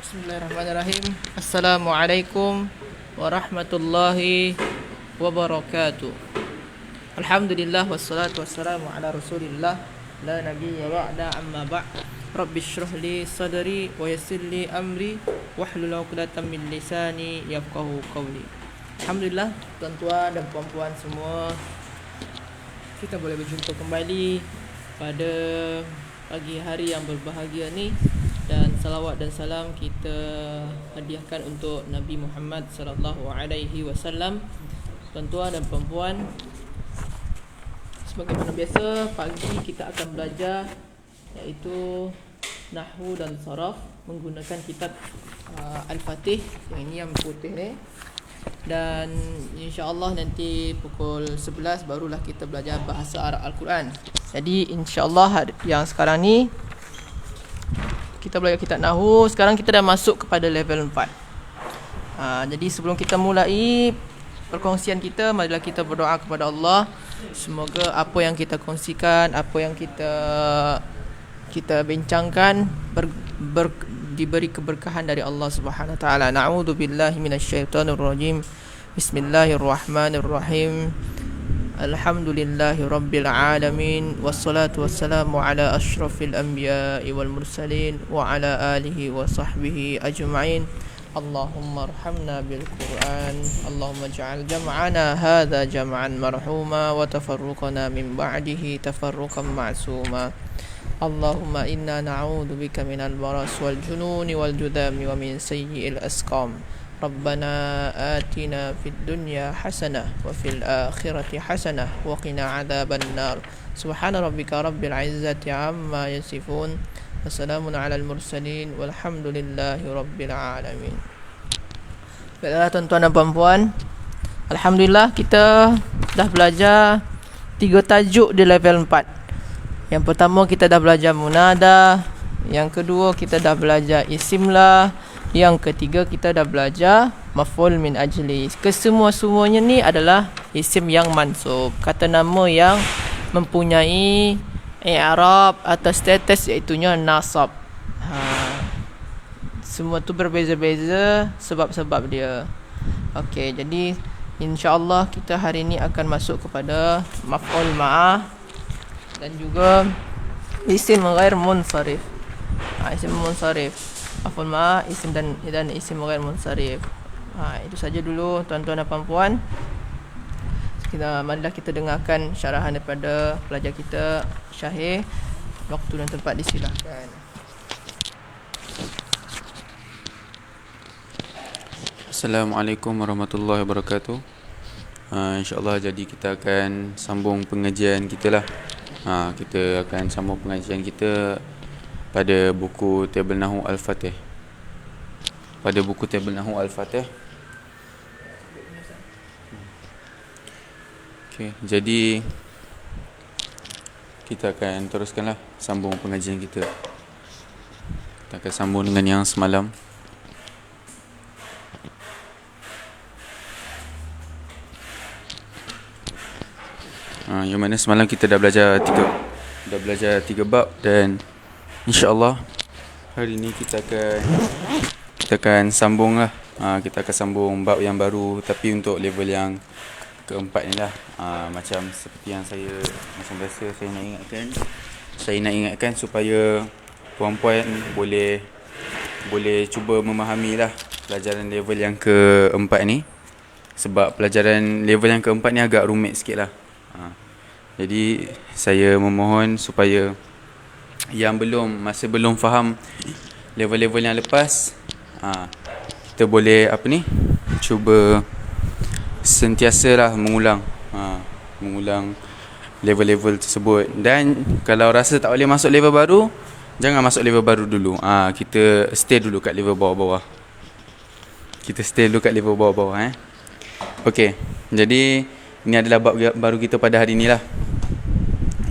Bismillahirrahmanirrahim. Assalamualaikum warahmatullahi wabarakatuh. Alhamdulillah wassalatu wassalamu ala Rasulillah la nabiyya ba'da amma ba'd. Rabbi shrah li sadri wa yassir li amri wahlul 'uqdatam min lisani yafqahu qawli. Alhamdulillah, tuan-tuan dan puan-puan semua, kita boleh berjumpa kembali pada pagi hari yang berbahagia ni, dan salawat dan salam kita hadiahkan untuk Nabi Muhammad sallallahu alaihi wasallam. Tuan-tuan dan puan-puan, sebagaimana biasa, pagi kita akan belajar iaitu nahwu dan saraf menggunakan kitab Al-Fatih, yang ini yang putih ni. Dan insya-Allah nanti pukul 11 barulah kita belajar bahasa Arab Al-Quran. Jadi insya-Allah yang sekarang ni kita belajar kitab Nahwu. Sekarang kita dah masuk kepada level 4. Jadi sebelum kita mulai perkongsian kita, marilah kita berdoa kepada Allah. Semoga apa yang kita kongsikan, apa yang kita bincangkan diberi keberkahan dari Allah Subhanahu wa taala. Na'udzubillahi minasyaitonirrajim. Bismillahirrahmanirrahim. Alhamdulillahi rabbil alamin, wassalatu wassalamu ala asyrafil anbiya'i wal mursalin wa ala alihi wa sahbihi ajma'in. Allahumma arhamna bil Qur'an, Allahumma ja'al jam'ana hadha jam'an marhuma wa tafarruqana min ba'dihi tafarruqan ma'suma. Allahumma inna na'udzu bika minal baras wal jununi wal judami wa min sayyi'il asqam. Rabbana atina fid dunya hasanah wa fil akhirati hasanah wa qina adzaban nar. Subhana rabbika rabbil izzati amma yasifun. Wassalamun alal mursalin walhamdulillahi rabbil alamin. Baiklah tuan-tuan dan puan-puan, alhamdulillah kita dah belajar 3 tajuk di level 4. Yang pertama kita dah belajar munada, yang kedua kita dah belajar isimlah, yang ketiga kita dah belajar maf'ul min ajli. Kesemua-semuanya ni adalah isim yang mansub, kata nama yang mempunyai i'rab atau status iaitunya nasab. Semua tu berbeza-beza sebab-sebab dia. Okey, jadi insya-Allah kita hari ni akan masuk kepada maf'ul ma'ah dan juga isim ghair munsharif. Isim munsharif, maf'ul ma'ah, isim dan isim ghair munsharif. Itu saja dulu tuan-tuan dan puan-puan. Marilah kita dengarkan syarahan daripada pelajar kita Syahir. Waktu dan tempat disilahkan. Assalamualaikum warahmatullahi wabarakatuh. InsyaAllah jadi kita akan sambung pengajian kita lah. Kita akan sambung pengajian kita pada buku Tabel Nahwu Al-Fatih. Pada buku Tabel Nahwu Al-Fatih. Okay, jadi kita akan teruskanlah sambung pengajian kita. Kita akan sambung dengan yang semalam. Yang mana semalam kita dah belajar tiga bab, dan insya-Allah hari ni kita akan sambung lah. Kita akan sambung bab yang baru, tapi untuk level yang keempat ni lah. Macam seperti yang macam biasa saya nak ingatkan supaya puan-puan boleh cuba memahami lah pelajaran level yang keempat ni, sebab pelajaran level yang keempat ni agak rumit sikit lah. Jadi saya memohon supaya yang masih belum faham level-level yang lepas, kita boleh cuba sentiasalah mengulang level-level tersebut. Dan kalau rasa tak boleh masuk level baru, jangan masuk level baru dulu. Kita stay dulu kat level bawah-bawah. Okey, jadi ini adalah bab baru kita pada hari ni lah,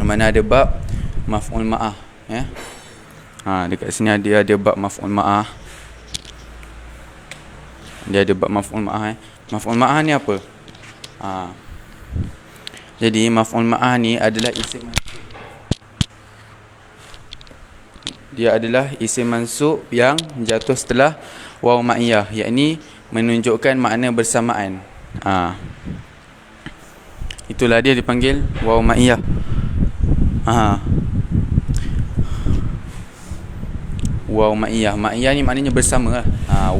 mana ada bab maf'ul ma'ah, ya. Dekat sini ada bab maf'ul ma'ah. Dia ada bab maf'ul ma'ah. Maf'ul ma'ah ni apa? Jadi maf'ul ma'ah ni adalah isim dia adalah isim mansub yang jatuh setelah waw ma'iyah, yakni menunjukkan makna bersamaan. Itulah dia dipanggil waw ma'iyah. Waw ma'iyah. Ma'iyah ni maknanya bersama lah.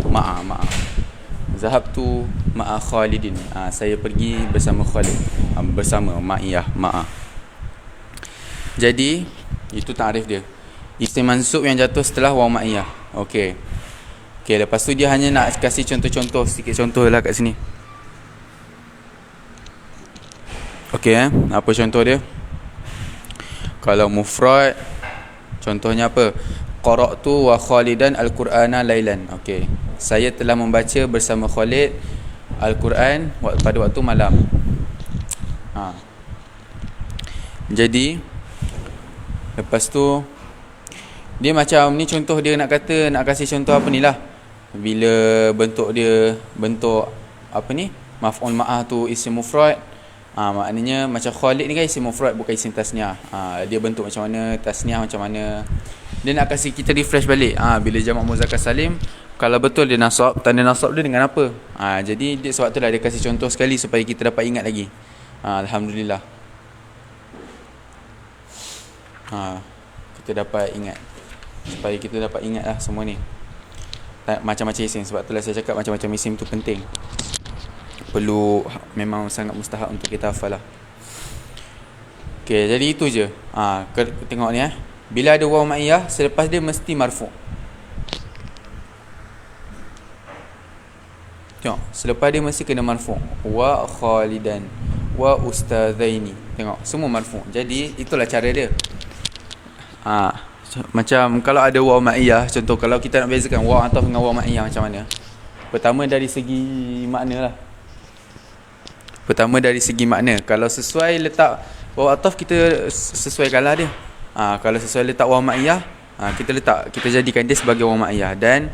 Ma'a. Zahabtu ma'a Khalidin. Saya pergi bersama Khalid. Bersama ma'iyah, ma'a. Jadi itu takrif dia. Isim mansub yang jatuh setelah waw ma'iyah. Okey, lepas tu dia hanya nak kasih contoh-contoh, sikit contoh lah kat sini. Okey, apa contoh dia? Kalau mufrad, contohnya apa? Qara'tu wa Khalidan al-Qur'ana lailan. Okey, saya telah membaca bersama Khalid Al-Quran pada waktu malam. Jadi lepas tu dia macam ni contoh dia nak kasih contoh apa ni lah. Bila bentuk apa ni? Maf'ul ma'ah tu isim mufrad. Maknanya macam Khalid ni kan isim mufrad, bukan isim tasniah. Dia bentuk macam mana, tasniah macam mana. Dia nak kasih kita refresh balik. Bila jamak muzakkar salim, kalau betul dia nasab, tanda nasab dia dengan apa? Jadi dia, sebab tu lah dia kasih contoh sekali supaya kita dapat ingat lagi. Alhamdulillah. Kita dapat ingat. Supaya kita dapat ingat lah semua ni. Macam-macam isim. Sebab tu lah saya cakap macam-macam isim tu penting. Perlu, memang sangat mustahak untuk kita hafal lah. Okay, jadi itu je. Tengok ni bila ada waw ma'iyah, selepas dia mesti marfu'. Tengok, selepas dia mesti kena marfu'. Wa Khalidan, wa ustadzaini. Tengok, semua marfu'. Jadi itulah cara dia. Macam kalau ada waw ma'iyah, contoh kalau kita nak bezakan waw ataf dengan waw ma'iyah macam mana? Pertama dari segi makna lah. Kalau sesuai letak waw ataf, kita sesuaikanlah dia. Kalau sesuai letak waw ma'iyah, kita jadikan dia sebagai waw ma'iyah. Dan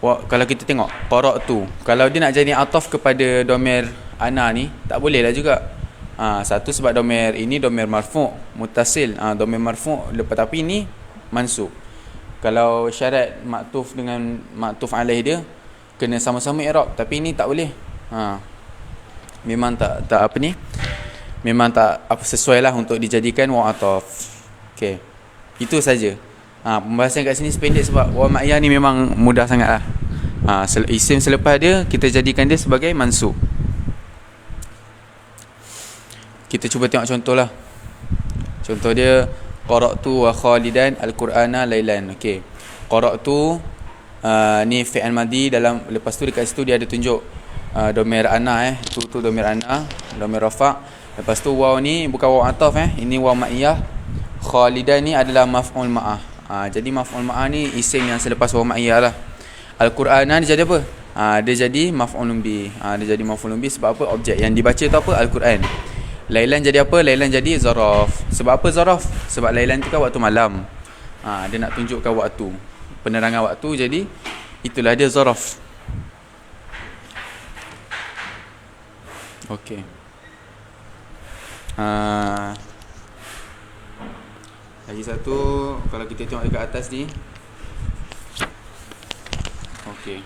kalau kita tengok qara'tu, kalau dia nak jadi ataf kepada domir ana ni, tak boleh lah juga. Satu sebab domir ini domir marfu' muttasil, domir marfu' lepas, tapi ini mansub. Kalau syarat maktuf dengan maktuf alaih dia kena sama-sama i'rab, tapi ini tak boleh. Memang tak apa ni, memang tak sesuai lah untuk dijadikan waw ataf. Okey, itu saja. Pembahasan kat sini sependek sebab waw ma'iyah ni memang mudah sangat lah. Isim selepas dia kita jadikan dia sebagai mansub. Kita cuba tengok contoh lah. Contoh dia, qara'tu wa Khalidan al-Qur'ana lailan. Okey, qara'tu ni fi'il madhi, dalam lepas tu dekat situ dia ada tunjuk domir ana tu domir ana, domir rafa'. Lepas tu waw ni bukan waw ataf ini waw ma'iyah. Khalidan ni adalah maf'ul ma'ah. Jadi maf'ul ma'ah ni isim yang selepas waw ma'iyah lah. Al-Qur'ana dia jadi apa? Dia jadi maf'ulun bi. Dia jadi maf'ulun bi sebab apa? Objek yang dibaca tu apa? Al-Quran. Lailan jadi apa? Lailan jadi zaraf. Sebab apa zaraf? Sebab lailan tu kan waktu malam. Dia nak tunjukkan waktu, penerangan waktu, jadi itulah dia zaraf. Okey. Lagi satu, kalau kita tengok dekat atas ni. Okey.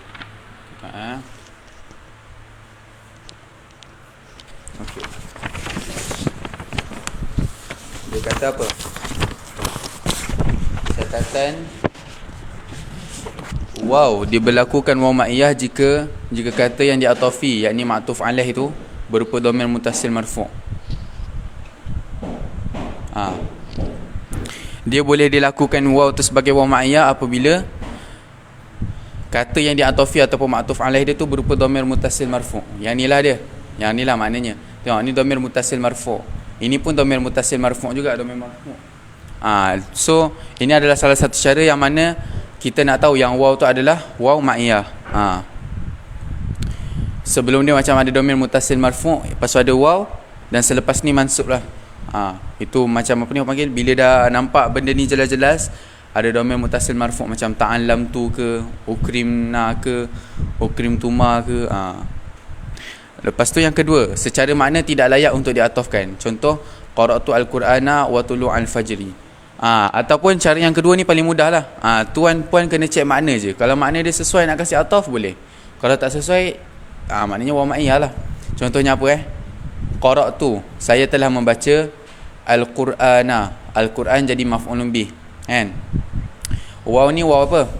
Okey. Dia kata apa? Catatan waw diberlakukan waw ma'iyah jika kata yang diatafi, yakni ma'tuf alaih itu berupa dhamir muttasil marfu'. Dia boleh dilakukan waw tu sebagai waw ma'iyah apabila kata yang diatafi ataupun ma'tuf alaih dia tu berupa dhamir muttasil marfu'. Yang inilah dia. Yang inilah maknanya. Tengok, ni dhamir muttasil marfu'. Ini pun dhamir muttasil marfu' juga, dhamir marfu'. So ini adalah salah satu cara yang mana kita nak tahu yang waw tu adalah waw ma'iyah. Sebelum dia macam ada dhamir muttasil marfu', lepas tu ada waw, dan selepas ni mansub lah. Itu macam apa ni orang panggil, bila dah nampak benda ni jelas-jelas ada dhamir muttasil marfu' macam ta'allamtu ke, ukrimna ke, ukrimtuma ke. Lepas tu yang kedua, secara makna tidak layak untuk diatafkan. Contoh, qara'tu al-Qur'ana wa tulu'al fajri. Ataupun cara yang kedua ni paling mudah lah. Tuan puan kena check makna je. Kalau makna dia sesuai nak kasih ataf boleh. Kalau tak sesuai, maknanya waw ma'iyah lah. Contohnya apa qara'tu, saya telah membaca al-Qur'ana. Al-Quran jadi maf'ulun bih, kan? Waw ni waw apa?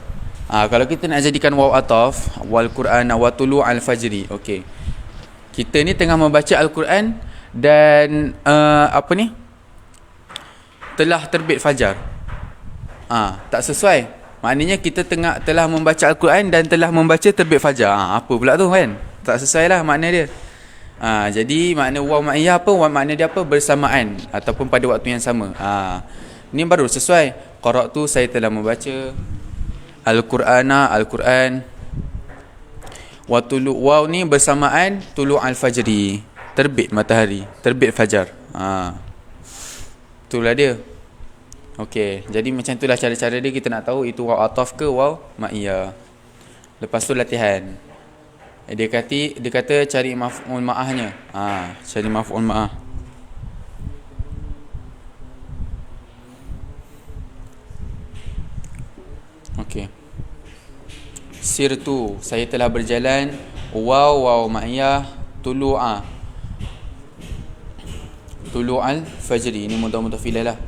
Kalau kita nak jadikan waw ataf, wal Qur'ana wa tulu al-fajri. Okey. Kita ni tengah membaca Al-Quran dan apa ni? Telah terbit fajar. Tak sesuai. Maknanya kita telah membaca Al-Quran dan telah membaca terbit fajar. Apa pula tu, kan? Tak sesuai lah makna dia. Jadi makna waw ma'iyah apa? Makna dia apa? Bersamaan ataupun pada waktu yang sama. Ni baru sesuai. Qara'tu, saya telah membaca Al-Qur'ana, Al-Quran. Wa tulu, waw ni bersamaan tulu al-fajri, terbit matahari, terbit fajar. Itulah dia. Okey, jadi macam itulah cara-cara dia, kita nak tahu itu waw ataf ke waw ma'iyah. Lepas tu latihan. Dia kata cari maf'ul ma'ahnya. Cari maf'ul ma'ah. Okey. Sirtu, saya telah berjalan. Waw ma'iyah tulu'a. Tulu'al fajri. Ini mudhaf-mudhafilah lah.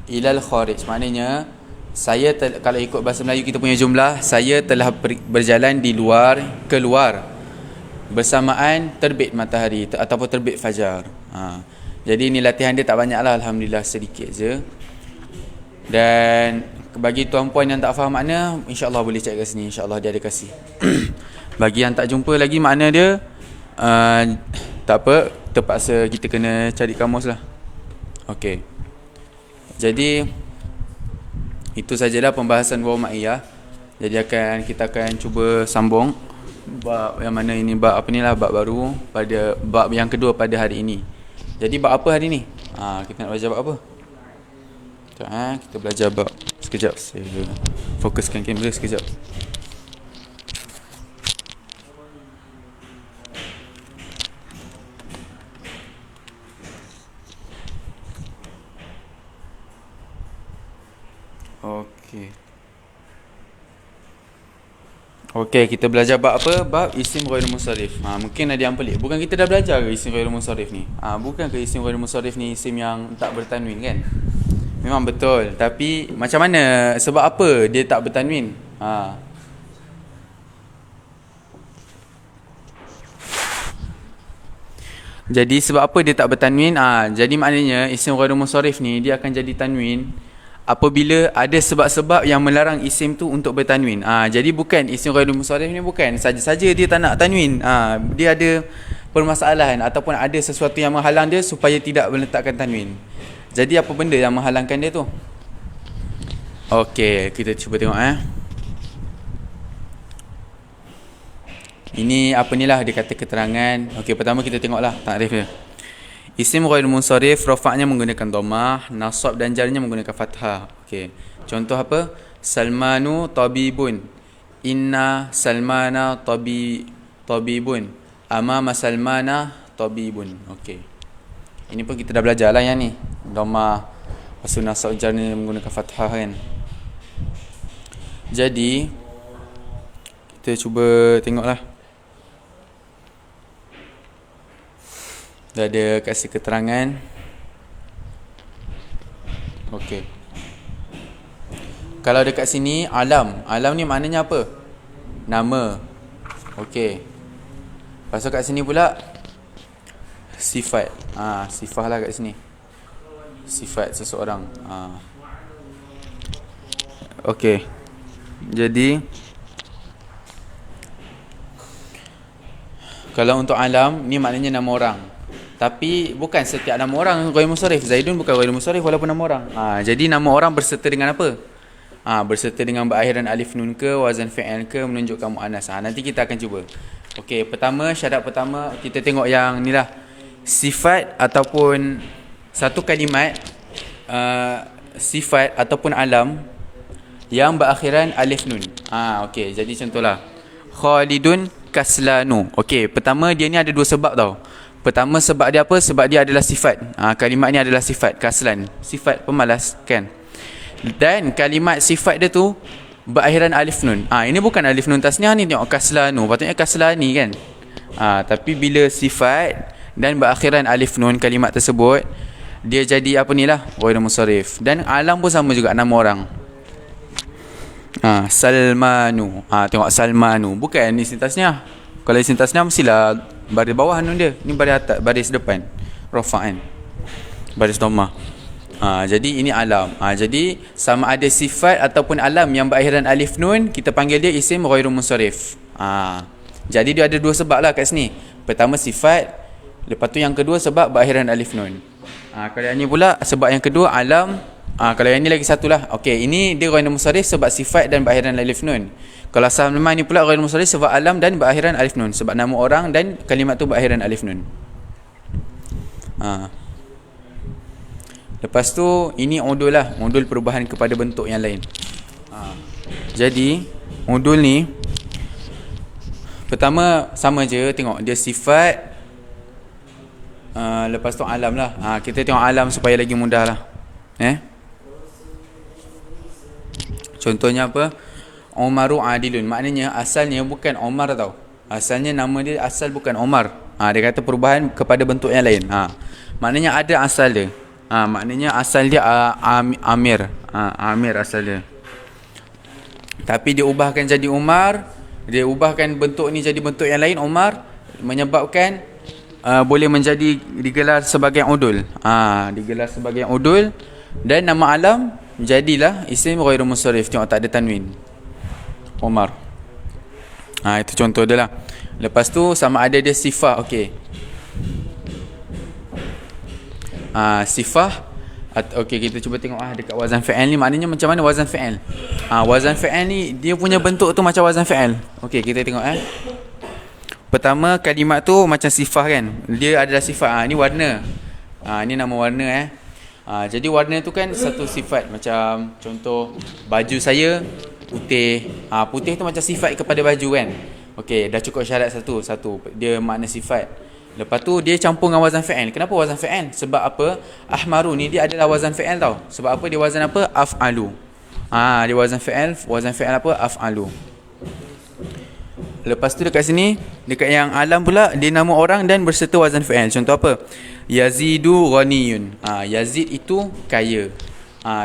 Ilal kharij, maknanya saya kalau ikut bahasa Melayu kita punya jumlah, saya telah berjalan di luar, keluar bersamaan terbit matahari ataupun terbit fajar. Jadi ni latihan dia tak banyak lah, alhamdulillah sedikit je. Dan bagi tuan puan yang tak faham makna, insya-Allah boleh cek kat sini, insya-Allah dia ada kasih. Bagi yang tak jumpa lagi makna dia, tak apa, terpaksa kita kena cari kamus lah. Okey. Jadi itu sajalah pembahasan waw ma'iyah. Jadi kita akan cuba sambung bab yang mana ini, bab apa ni lah, bab baru pada bab yang kedua pada hari ini. Jadi bab apa hari ni? Kita nak belajar bab apa? Kita belajar bab. Sekejap, saya fokuskan kamera sekejap. Okey, kita belajar bab apa? Bab isim ghairul munsharif. Mungkin ada yang pelik. Bukan kita dah belajar ke isim ghairul munsharif ni? Bukan ke isim ghairul munsharif ni isim yang tak bertanwin, kan? Memang betul. Tapi macam mana? Sebab apa dia tak bertanwin? Jadi sebab apa dia tak bertanwin? Jadi maknanya isim ghairul munsharif ni dia akan jadi tanwin apabila ada sebab-sebab yang melarang isim tu untuk bertanwin. Jadi bukan isim ghairul munsharif ni bukan saja-saja dia tak nak tanwin. Dia ada permasalahan ataupun ada sesuatu yang menghalang dia supaya tidak meletakkan tanwin. Jadi apa benda yang menghalangkan dia tu? Okey, kita cuba tengok Ini apa ni lah dia kata keterangan. Okey, pertama kita tengoklah takrif dia. Isim ghairul munsharif rafa'nya menggunakan dhammah, nasab dan jarnya menggunakan fathah. Okey. Contoh apa? Salmanu tabibun. Inna Salmana tabibun. Amama Salmana tabibun. Okey. Ini pun kita dah belajar lah yang ni. Dhammah, lepas nasab jarnya menggunakan fathah, kan. Jadi kita cuba tengoklah. Dah ada kasih keterangan. Okey. Kalau dekat sini alam. Alam ni maknanya apa? Nama. Okey. Lepas tu kat sini pula sifat. Sifat lah kat sini. Sifat seseorang. Okey. Jadi kalau untuk alam ni maknanya nama orang. Tapi bukan setiap nama orang ghairul munsharif. Zaidun bukan ghairul munsharif walaupun nama orang. Jadi nama orang berserta dengan apa? Berserta dengan berakhiran alif nun ke, wazan fi'il ke, menunjukkan muannas. Nanti kita akan cuba. Okey, syarat pertama kita tengok yang ni lah. Sifat ataupun satu kalimat sifat ataupun alam yang berakhiran alif nun. Okey, jadi contohlah Khalidun Kaslanu. Okey, pertama dia ni ada dua sebab tau. Pertama sebab dia apa? Sebab dia adalah sifat. Kalimat ni adalah sifat, kaslan, sifat pemalas, kan. Dan kalimat sifat dia tu berakhiran alif nun. Ini bukan alif nun tasniah ni, tengok kaslanu. Patutnya kaslani kan. Tapi bila sifat dan berakhiran alif nun kalimat tersebut, dia jadi apa ni lah, ghairu munsharif. Dan alam pun sama juga, nama orang. Salmanu. Tengok Salmanu. Bukan ni isim tasniah. Kalau isim tasniah mestilah baris bawah nun dia. Ni baris atas, baris depan. Rafa' kan. Baris dhammah. Jadi ini alam. Jadi sama ada sifat ataupun alam yang berakhiran alif nun, kita panggil dia isim ghairu munsharif. Jadi dia ada dua sebab lah kat sini. Pertama sifat, lepas tu yang kedua sebab berakhiran alif nun. Kalau yang ni pula sebab yang kedua alam. Kalau yang ni lagi satu lah. Okey, ini dia ghairu munsharif sebab sifat dan berakhiran alif nun. Kalau Salman ni pula ghairu munsharif sebab alam dan berakhiran alif nun, sebab nama orang dan kalimat tu berakhiran alif nun. Lepas tu ini udul lah, udul perubahan kepada bentuk yang lain. Jadi udul ni pertama sama je, tengok dia sifat, lepas tu alam lah. Kita tengok alam supaya lagi mudah lah. Contohnya apa? Umaru adilun, maknanya asalnya bukan Omar tau. Asalnya nama dia asal bukan Omar. Dia kata perubahan kepada bentuk yang lain. Maknanya ada asal dia. Maknanya asal dia Amir. Amir asal dia. Tapi dia ubahkan jadi Umar. Dia ubahkan bentuk ni jadi bentuk yang lain, Umar, menyebabkan boleh menjadi digelar sebagai udul. Digelar sebagai udul. Dan nama alam jadilah isim ghairu munsharif. Tengok tak ada tanwin. Umar. Itu contoh dia lah. Lepas tu sama ada dia sifah. Okey. Sifah. Okey, kita cuba tengok dekat wazan fi'il ni maknanya macam mana wazan fi'il. Wazan fi'il ni dia punya bentuk tu macam wazan fi'il. Okey, kita tengok Pertama kalimat tu macam sifah kan. Dia adalah sifat. Ni warna. Ni nama warna jadi warna tu kan satu sifat. Macam contoh baju saya putih. Putih tu macam sifat kepada baju kan. Okey, dah cukup syarat satu. Dia makna sifat. Lepas tu dia campur dengan wazan fi'il. Kenapa wazan fi'il? Sebab apa? Ahmaru ni dia adalah wazan fi'il tau. Sebab apa dia wazan apa? Af'alu. Dia wazan fi'il. Wazan fi'il apa? Af'alu. Lepas tu dekat sini, dekat yang alam pula, dia nama orang dan berserta wazan fi'il. Contoh apa? Yazidu ghaniyun. Yazid itu kaya.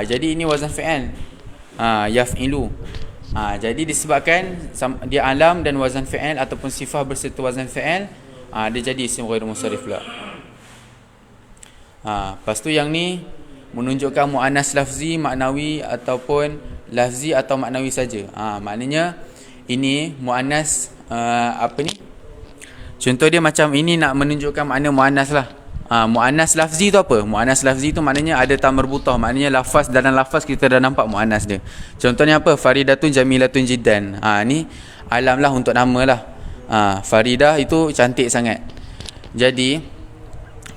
Jadi ini wazan fi'il. Yaf'ilu. Jadi disebabkan dia alam dan wazan fi'il ataupun sifah berserta wazan fi'il, dia jadi isim ghairu munsharif pula. Lepas tu yang ni menunjukkan muannas lafzi, maknawi ataupun lafzi atau maknawi saja. Maknanya ini muannas apa ni? Contoh dia macam ini nak menunjukkan makna muannas lah. Muannas lafzi tu apa? Muannas lafzi tu maknanya ada ta marbutah, maknanya lafaz, dalam lafaz kita dah nampak muannas dia. Contohnya apa? Faridatun jamilatun jiddan. Ni alam lah untuk nama lah. Faridah itu cantik sangat. Jadi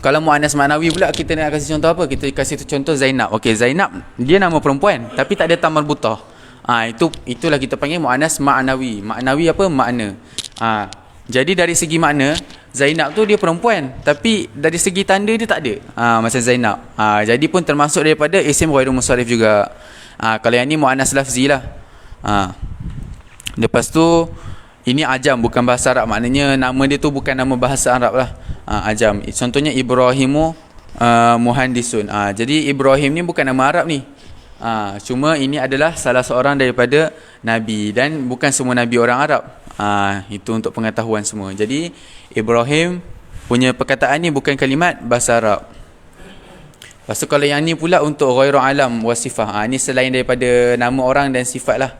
kalau muannas maknawi pula kita nak kasih contoh apa? Kita kasih contoh Zainab. Okey, Zainab dia nama perempuan tapi tak ada ta marbutah. Itulah kita panggil muannas maknawi. Maknawi apa? Makna. Jadi dari segi makna Zainab tu dia perempuan, tapi dari segi tanda dia tak ada. Macam Zainab. Jadi pun termasuk daripada isim ghairu munsharif juga. Kalau yang ni muannas lafzi lah. Lepas tu ini ajam, bukan bahasa Arab. Maknanya nama dia tu bukan nama bahasa Arab lah. Ajam. Contohnya Ibrahimu muhandisun. Jadi Ibrahim ni bukan nama Arab ni. Cuma ini adalah salah seorang daripada Nabi. Dan bukan semua Nabi orang Arab. Itu untuk pengetahuan semua. Jadi Ibrahim punya perkataan ni bukan kalimat bahasa Arab. Lepas tu kalau yang ni pula untuk ghairu alam wasifah. Ni selain daripada nama orang dan sifat lah.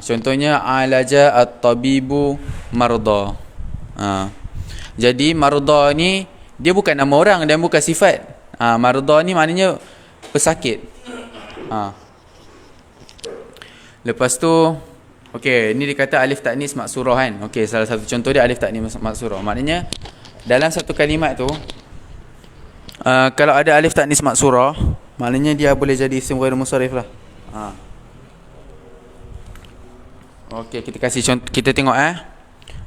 Contohnya alaja at-tabibu marda. Jadi marda ni dia bukan nama orang dan bukan sifat. Marda ni maknanya pesakit. Lepas tu okey, ni dikata alif taknis maksurah kan. Okey, salah satu contoh dia alif taknis maksurah. Maknanya dalam satu kalimat tu kalau ada alif taknis maksurah, maknanya dia boleh jadi isim ghairu munsharif lah. Okey, kita kasih contoh, kita tengok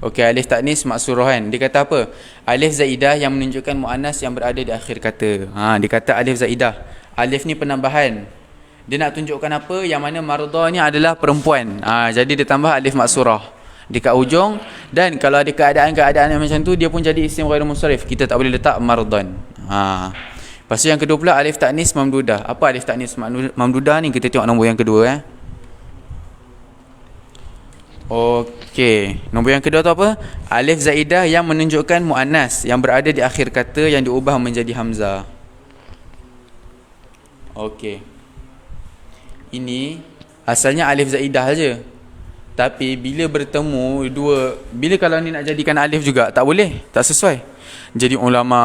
Okey, alif taknis maksurah kan. Dia kata apa? Alif zaidah yang menunjukkan muannas yang berada di akhir kata. Dia kata alif zaidah. Alif ni penambahan. Dia nak tunjukkan apa? Yang mana mardah ni adalah perempuan. Jadi dia tambah alif maksurah dekat ujung. Dan kalau ada keadaan-keadaan yang macam tu, dia pun jadi isim ghairu munsharif. Kita tak boleh letak mardan. Lepas tu yang kedua pula alif ta'nis mamdudah. Apa alif ta'nis mamdudah ni? Kita tengok nombor yang kedua. Okey, nombor yang kedua tu apa? Alif zaidah yang menunjukkan muannas yang berada di akhir kata yang diubah menjadi hamzah. Okey. Ini asalnya alif zaidah saja. Tapi bila bertemu bila kalau ni nak jadikan alif juga tak boleh, tak sesuai. Jadi ulama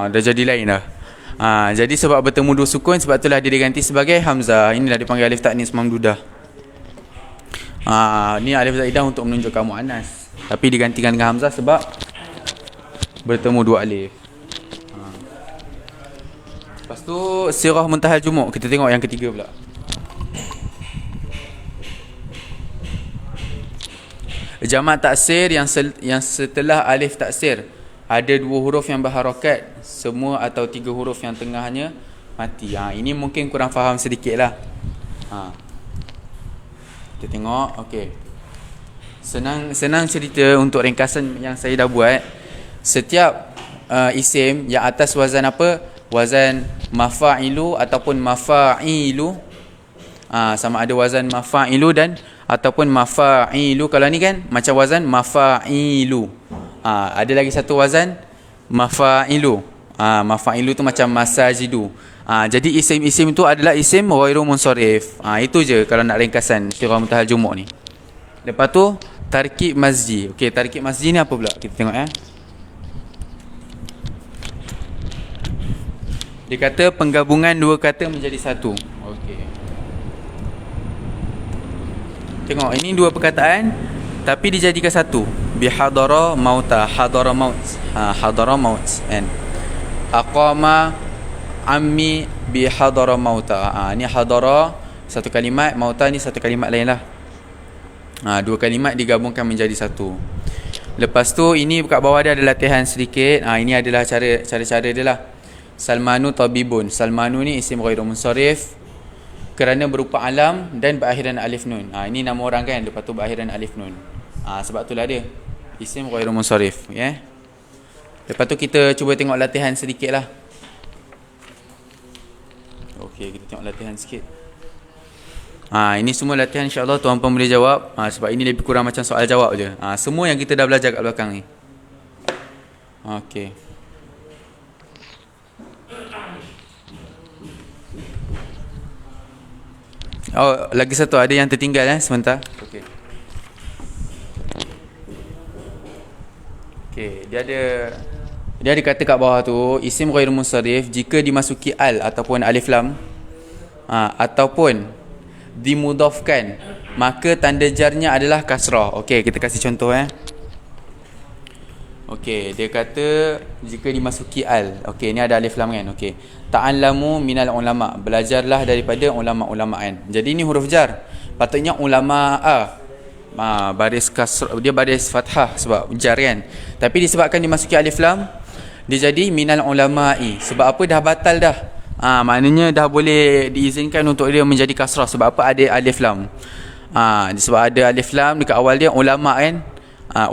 dah jadi lain dah. Jadi sebab bertemu dua sukun, sebab itulah dia diganti sebagai hamzah. Inilah dipanggil alif ta'nis mamdudah. Ni alif zaidah untuk menunjukkan muannas, tapi digantikan dengan hamzah sebab bertemu dua alif. Lepas tu sirah muntahal jumuk. Kita tengok yang ketiga pula. Jamak taksir yang setelah alif taksir ada dua huruf yang berharakat, semua atau tiga huruf yang tengahnya mati. Ini mungkin kurang faham sedikit lah. Kita tengok. Okey. Senang cerita untuk ringkasan yang saya dah buat. Setiap isim yang atas wazan apa? Wazan mafa'ilu ataupun mafa'ilu. Sama ada wazan mafa'ilu dan ataupun mafa'ilu. Kalau ni kan macam wazan mafa'ilu. Ada lagi satu wazan mafa'ilu. Mafa'ilu tu macam masajidu. Jadi isim-isim itu adalah isim ghairu munsharif. Itu je kalau nak ringkasan sirah muntahal jumuk ni. Lepas tu tarkib mazji. Okey, tarkib mazji ni apa pula? Kita tengok Dia kata penggabungan dua kata menjadi satu. Okey. Tengok, ini dua perkataan tapi dijadikan satu. Bihadara mauta, hadara maut. Hadara maut kan. Aqama ammi bihadara mauta. Ni hadara satu kalimat, mauta ni satu kalimat lain lah. Dua kalimat digabungkan menjadi satu. Lepas tu ini kat bawah dia ada latihan sedikit. Ini adalah cara-cara dia lah. Salmanu tabibun. Salmanu ni isim ghairu munsharif kerana berupa alam dan berakhiran alif nun. Ini nama orang kan, lepas tu berakhiran alif nun. Sebab itulah dia isim ghairu munsharif. Lepas tu kita cuba tengok latihan sedikit lah. Okey, kita tengok latihan sikit. Ini semua latihan, insyaAllah tuan-tuan boleh jawab. Sebab ini lebih kurang macam soal jawab je. Semua yang kita dah belajar kat belakang ni. Okey. Lagi satu ada yang tertinggal sebentar. Okey. Dia ada kata kat bawah tu, isim ghairu munsharif jika dimasuki al ataupun alif lam ataupun dimudhafkan, maka tanda jarnya adalah kasrah. Okey, kita kasih contoh Okey, dia kata jika dimasuki al. Okey, ni ada alif lam kan. Okey. Ta'allamu minal ulama, belajarlah daripada ulama-ulama kan. Jadi ni huruf jar. Patutnya ulama baris kasrah, dia baris fathah sebab jar kan. Tapi disebabkan dimasuki alif lam, dia jadi minal ulama'i. Sebab apa? Dah batal dah. Maknanya dah boleh diizinkan untuk dia menjadi kasrah. Sebab apa? Ada alif lam. Sebab ada alif lam dekat awal dia ulama kan.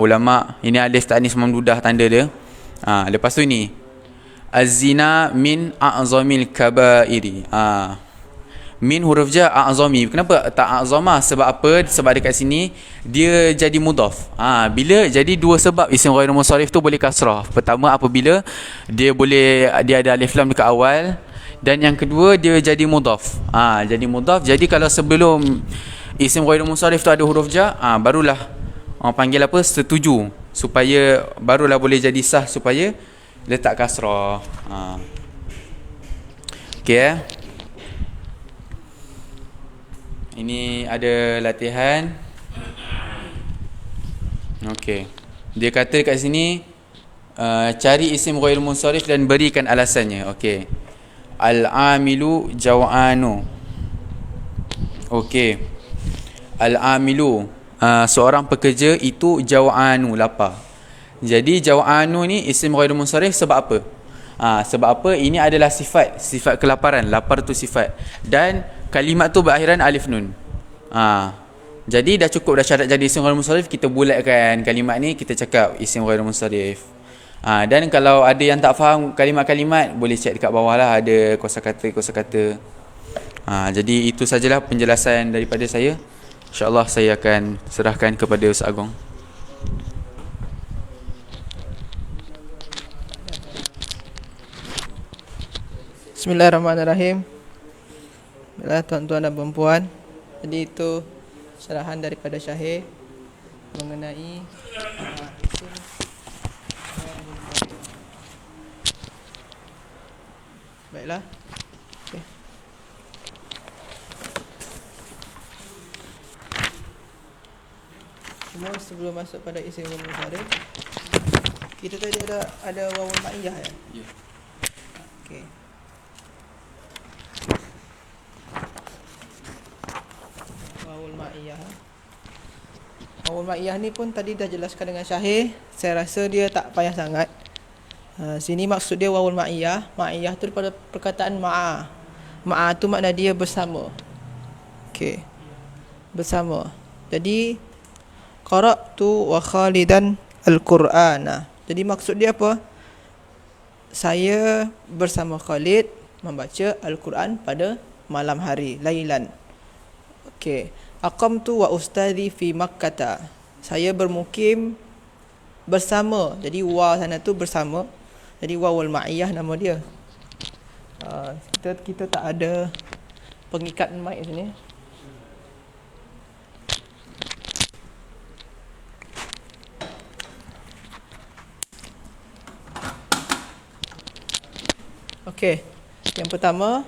Ulama, ini alif ta'nis mamdudah tanda dia. Lepas tu ni az-zina min a'zamil kabairi. Min huruf jar a'zami. Kenapa tak a'zama? Sebab apa? Sebab dekat sini dia jadi mudhaf. Bila jadi dua sebab isim ghairu munsharif tu boleh kasrah. Pertama apabila dia ada alif lam dekat awal, dan yang kedua dia jadi mudhaf. Jadi mudhaf. Jadi kalau sebelum isim ghairu munsharif tu ada huruf jar, barulah orang panggil apa? Setuju, supaya barulah boleh jadi sah supaya letak kasrah. Okey. Ini ada latihan. Okey. Dia kata kat sini cari isim ghairu munsharif dan berikan alasannya. Okey. Al-amilu jaw'anu. Okey. Al-amilu, seorang pekerja itu jaw'anu, lapar. Jadi jaw'anu ni isim ghairu munsharif sebab apa? Sebab apa? Ini adalah sifat kelaparan. Lapar tu sifat. Dan kalimat tu berakhiran alif nun. Jadi dah cukup dah syarat jadi isim ghairul munsharif, kita bulatkan kalimat ni, kita cakap isim ghairul munsharif. Dan kalau ada yang tak faham kalimat-kalimat, boleh cek dekat bawah lah, ada kosakata. Jadi itu sajalah penjelasan daripada saya. InsyaAllah saya akan serahkan kepada Ustaz Agong. Bismillahirrahmanirrahim. Baiklah tuan-tuan dan puan-puan, jadi itu syarahan daripada Syahir mengenai isim. Baiklah. Okay. Cuma sebelum masuk pada isim munsharif, kita tadi ada wawul ma'iyah ya? Ya. Okey. Wawul ma'iyah. Wawul ma'iyah ni pun tadi dah jelaskan dengan Syahir. Saya rasa dia tak payah sangat. Sini maksud dia wawul ma'iyah. Ma'iyah tu daripada perkataan ma'a. Ma'a tu makna dia bersama. Okey. Bersama. Jadi qara'tu wa Khalidan al-Qur'ana. Jadi maksud dia apa? Saya bersama Khalid membaca Al-Quran pada malam hari, lailan. Okey. Aqamtu wa ustadhi fi Makkah. Saya bermukim bersama. Jadi wa sana tu bersama. Jadi wawul ma'iyah nama dia. Kita tak ada pengikat mic sini. Okey. Yang pertama,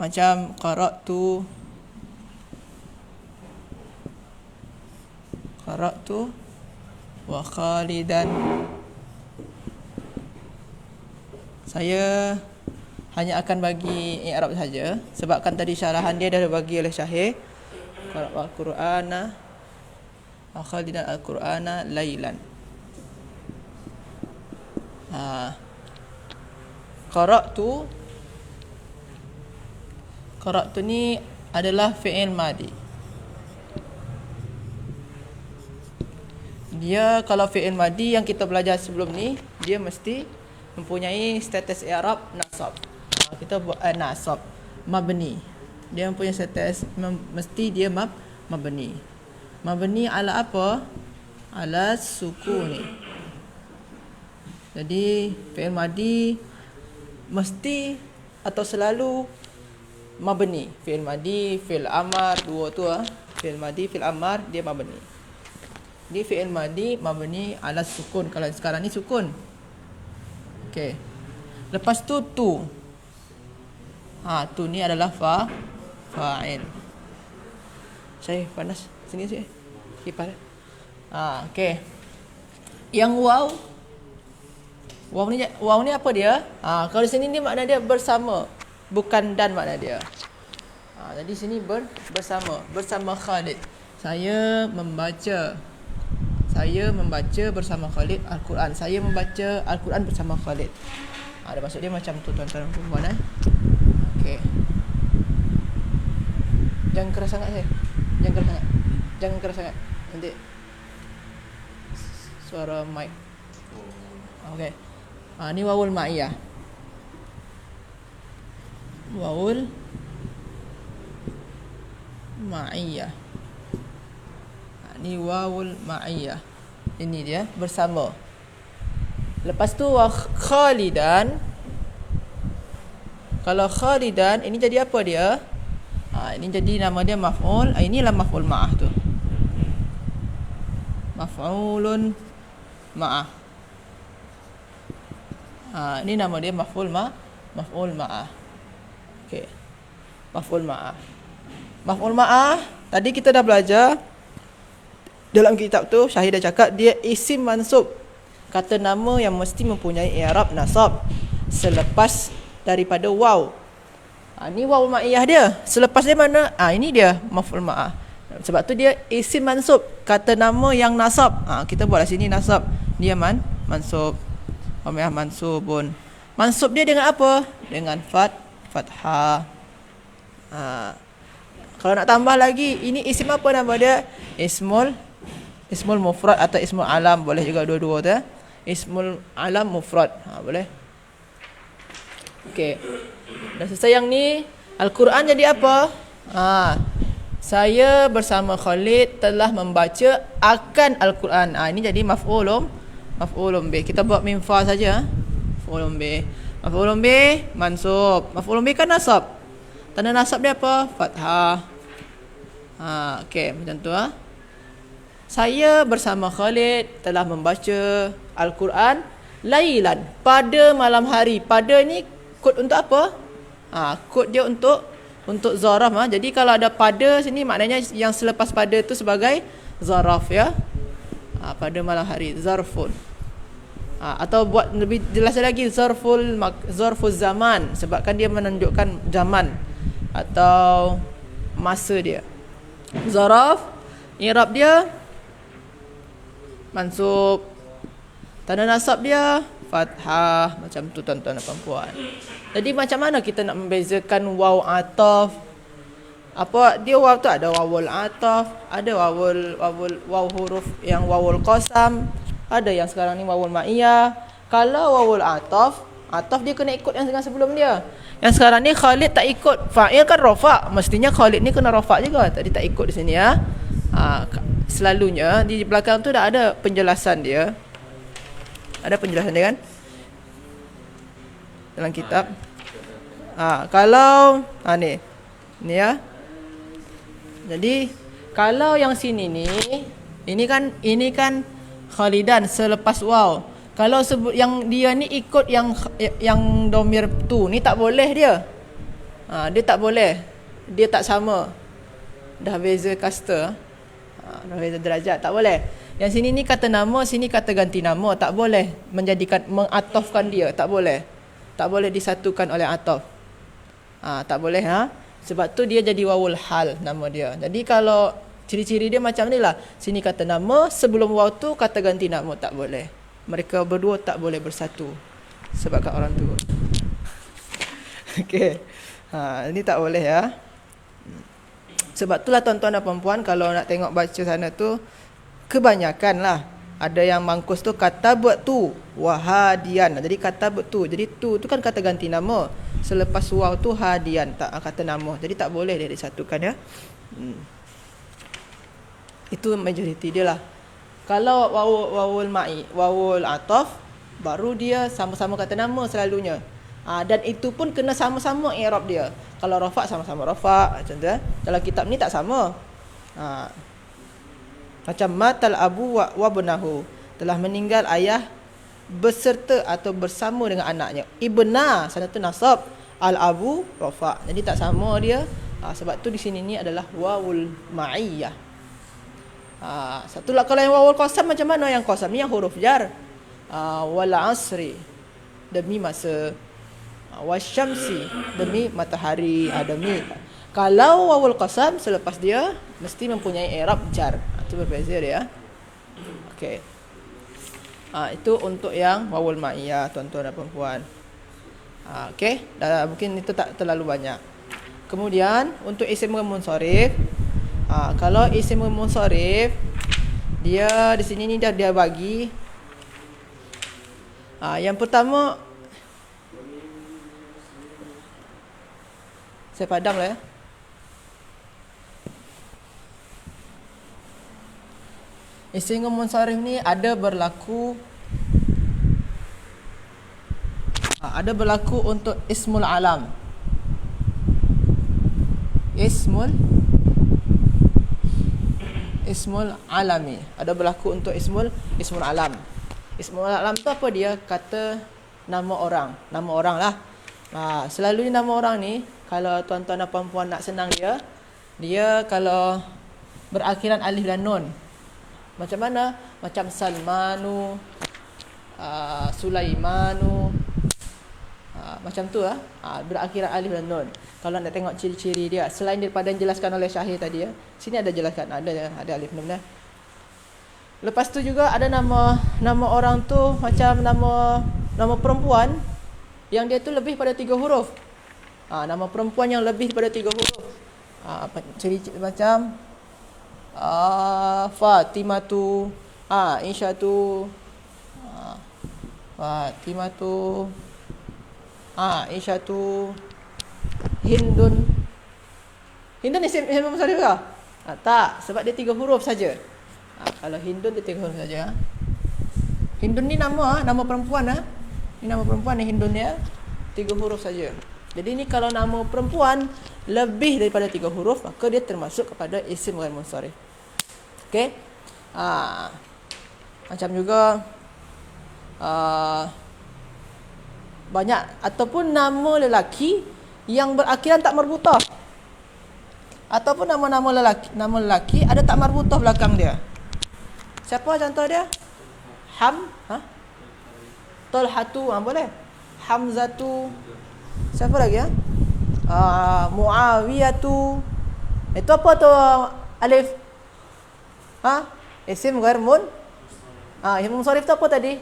macam qara'tu wa Khalidan. Saya hanya akan bagi i'rab saja sebabkan tadi syarahan dia dah bagi oleh Syahir. Qara'al Qur'ana wa Khalidan al-Qur'ana lailan. Qara'tu ni adalah fi'il madi. Dia kalau fi'il madi yang kita belajar sebelum ni, dia mesti mempunyai status i'rab nasab. Kita buat nasab mabni. Dia mempunyai status mesti dia mabni. Mabni ala apa? Ala sukuni. Jadi fi'il madi mesti atau selalu mabni. Fi'il madi, fi'il amar, dua tu fi'il madi, fi'il amar dia mabni. Di fi'il madi mabni ala sukun. Kalau sekarang ni sukun. Okey. Lepas tu tu. Tu ni adalah fa'il. Saya panas sini sini. Kipas. Okey. Yang waw ni apa dia? Kalau di sini ni makna dia bersama, bukan dan makna dia. Jadi sini bersama Khalid. Saya membaca bersama Khalid Al-Quran. Saya membaca Al-Quran bersama Khalid. Ada maksud dia macam tu tuan-tuan dan puan. Okey. Jangan keras sangat saya. Jangan keras sangat. Nanti suara mic. Okey. Ni wawul ma'iyah. Wawul ma'iyah. Ni wawul ma'iyah. Ini dia bersama. Lepas tu Khalidan. Kalau Khalidan ini jadi apa dia? Ini jadi nama dia maf'ul. Inilah maf'ul ma'ah tu. Maf'ulun ma'ah. Ini nama dia maf'ul ma'ah. Okey. Maf'ul ma'ah. Tadi kita dah belajar dalam kitab tu Syahir dah cakap dia isim mansub. Kata nama yang mesti mempunyai i'rab nasab selepas daripada waw. Ni waw ma'iyah dia. Selepas dia mana? Ini dia maf'ul ma'ah. Sebab tu dia isim mansub, kata nama yang nasab. Kita buatlah sini nasab. Dia mansub. Pemiyah mansubun. Mansub dia dengan apa? Dengan fathah. Kalau nak tambah lagi, ini isim apa nama dia? Ismul mufrad atau ismul alam, boleh juga dua-dua tu. Ismul alam mufrad. Boleh. Okey. Dah selesai yang ni, Al-Quran jadi apa? Saya bersama Khalid telah membaca akan Al-Quran. Ini jadi maf'ulun bih. Kita buat mim fa saja. Maf'ulun bih. Maf'ulun bih mansub. Maf'ulun bih kan nasab. Tanda nasab dia apa? Fathah. Okey, macam tu Saya bersama Khalid telah membaca Al-Quran lailan, pada malam hari. Pada ni kod untuk apa? Kod dia untuk zaraf. Jadi kalau ada pada sini, maknanya yang selepas pada tu sebagai zaraf ya. Pada malam hari, zarfun. Atau buat lebih jelas lagi, zarful zaman, sebabkan dia menunjukkan zaman atau masa dia. Zaraf, i'rab dia mansub, tanda nasab dia fathah. Macam tu tuan-tuan dan puan-puan. Jadi macam mana kita nak membezakan waw ataf? Apa dia waw tu? Ada wawul ataf, ada waw huruf yang wawul qasam, ada yang sekarang ni wawul ma'iyah. Kalau wawul ataf dia kena ikut yang sebelum dia. Yang sekarang ni Khalid tak ikut. Fa'il kan rafa', mestinya Khalid ni kena rafa' juga. Tadi tak ikut di sini ya. Selalunya di belakang tu dah ada penjelasan dia. Ada penjelasan dia kan? Dalam kitab. Kalau ni ya. Jadi kalau yang sini ni, ini kan Khalidan selepas waw. Kalau sebut yang dia ni ikut yang domir tu ni, tak boleh dia. Dia tak boleh. Dia tak sama. Dah beza kasta. Dah beza derajat, tak boleh. Yang sini ni kata nama, sini kata ganti nama, tak boleh mengatafkan dia, tak boleh. Tak boleh disatukan oleh ataf. Tak boleh Sebab tu dia jadi wawul hal nama dia. Jadi kalau ciri-ciri dia macam ni lah. Sini kata nama, sebelum waw tu kata ganti nama, tak boleh. Mereka berdua tak boleh bersatu sebabkan orang tu. Okey. Ini tak boleh ya. Sebab itulah tuan-tuan dan puan-puan, kalau nak tengok baca sana tu, kebanyakan lah ada yang mangkus tu kata buat tu wahadian. Jadi kata buat tu. Jadi tu kan kata ganti nama. Selepas waw tu hadian, tak kata nama. Jadi tak boleh dia disatukan ya. Itu majoriti dia lah. Kalau wawul ataf, baru dia sama-sama kata nama selalunya. Dan itu pun kena sama-sama i'rab dia. Kalau rafa' sama-sama rafa', macam tu. Dalam kitab ni tak sama. Macam matal abu wa bunahu, telah meninggal ayah beserta atau bersama dengan anaknya. Ibna sana tu nasab, al abu rafa'. Jadi tak sama dia. Sebab tu di sini ni adalah wawul ma'iyah. Satu lah. Kalau yang wawul qasam macam mana? Yang qasam ni yang huruf jar. Wal asri, demi masa. Wasyamsi, demi matahari. Demi. Kalau wawul qasam selepas dia mesti mempunyai i'rab jar. Itu berbeza dia. Okey. Itu untuk yang wawul ma'iyah tuan-tuan dan puan-puan. Okey, mungkin itu tak terlalu banyak. Kemudian untuk isim munsharif, kalau isim munsharif, dia di sini ni dah dia bagi. Yang pertama, saya padam lah ya. Isim munsharif ni ada berlaku untuk ismul alam. Ismul alami. Ada berlaku untuk ismul alam. Ismul alam tu apa dia? Kata nama orang lah. Selalunya nama orang ni, kalau tuan-tuan dan puan-puan nak senang dia kalau berakhiran alif dan nun. Macam mana? Macam Salmanu, Sulaimanu, macam tu berakhiran alif dan nun. Kalau nak tengok ciri-ciri dia, selain daripada yang dijelaskan oleh Syahir tadi sini ada jelaskan, ada alif nun dah. Lepas tu juga ada nama orang tu macam nama perempuan yang dia tu lebih pada 3 huruf. Nama perempuan yang lebih daripada 3 huruf. Ciri-ciri macam Fatimatu, Aisyatu, Fatimatu, Aisyatu, Hindun. Hindun isim munsharif ke? Tak, sebab dia 3 huruf saja. Kalau Hindun dia 3 huruf saja. Hindun ni nama perempuan. Ini nama perempuan ni, Hindun dia 3 huruf saja. Jadi ni kalau nama perempuan lebih daripada 3 huruf, maka dia termasuk kepada isim ghair munsharif. Okey? Macam juga banyak ataupun nama lelaki yang berakhiran tak marbutah. Ataupun nama lelaki ada tak marbutah belakang dia. Siapa contoh dia? Talhatu, boleh. Hamzatu. Siapa lagi ya? Muawiyatu. Itu apa tu alif? Isim ghair isim munsharif tu apa tadi?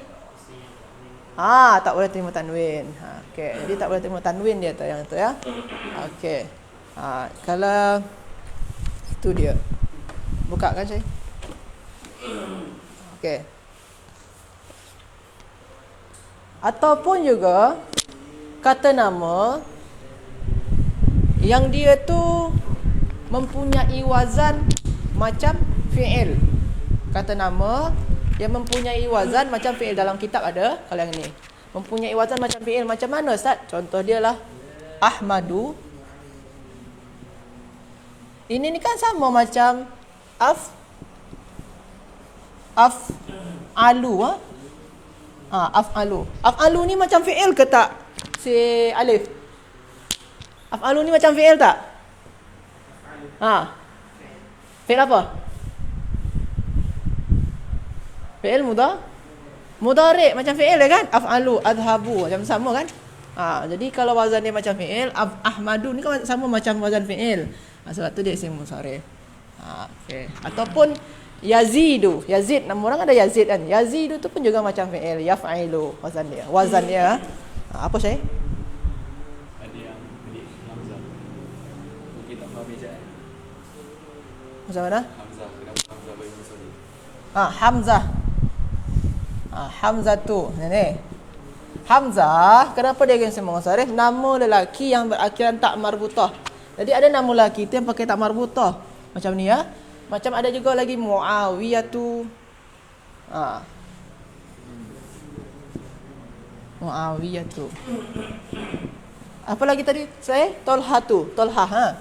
Tak boleh terima tanwin. Okey, jadi tak boleh terima tanwin dia tu yang tu ya. Okey. Kalau itu dia. Buka kan saya? Okey. Ataupun juga kata nama yang dia tu mempunyai wazan macam fi'il. Kata nama yang mempunyai wazan macam fi'il. Dalam kitab ada kalau yang ni. Mempunyai wazan macam fi'il. Macam mana Ustaz? Contoh dia lah Ahmadu. Ini ni kan sama macam af'alu. Af'alu. Af'alu ni macam fi'il ke tak? Si alif. Af'alu ni macam fi'il tak? Fi'il apa? Fi'il mudhari' macam fi'il kan? Af'alu, adhabu macam sama kan? Jadi kalau wazan dia macam fi'il, Ahmadu ni kan sama macam wazan fi'il. Sebab tu dia isim munsharif. Okey. Ataupun Yazidu. Yazid, nama orang ada Yazid kan. Yazidu tu pun juga macam fi'il, yaf'ilu wazan dia. Apa saya? Ada yang Hamzah. Mungkin tak faham je. Macam mana? Hamzah, kenapa Hamzah bagi munsharif? Hamzah. Hamzah tu. Ni. Hamzah, kenapa dia isim munsharif? Nama lelaki yang berakhiran tak marbutah. Jadi ada nama lelaki tu yang pakai tak marbutah. Macam ni ya. Macam ada juga lagi Muawiyatu. Muawiyatu. Apa lagi tadi saya? Talhatu. Talha.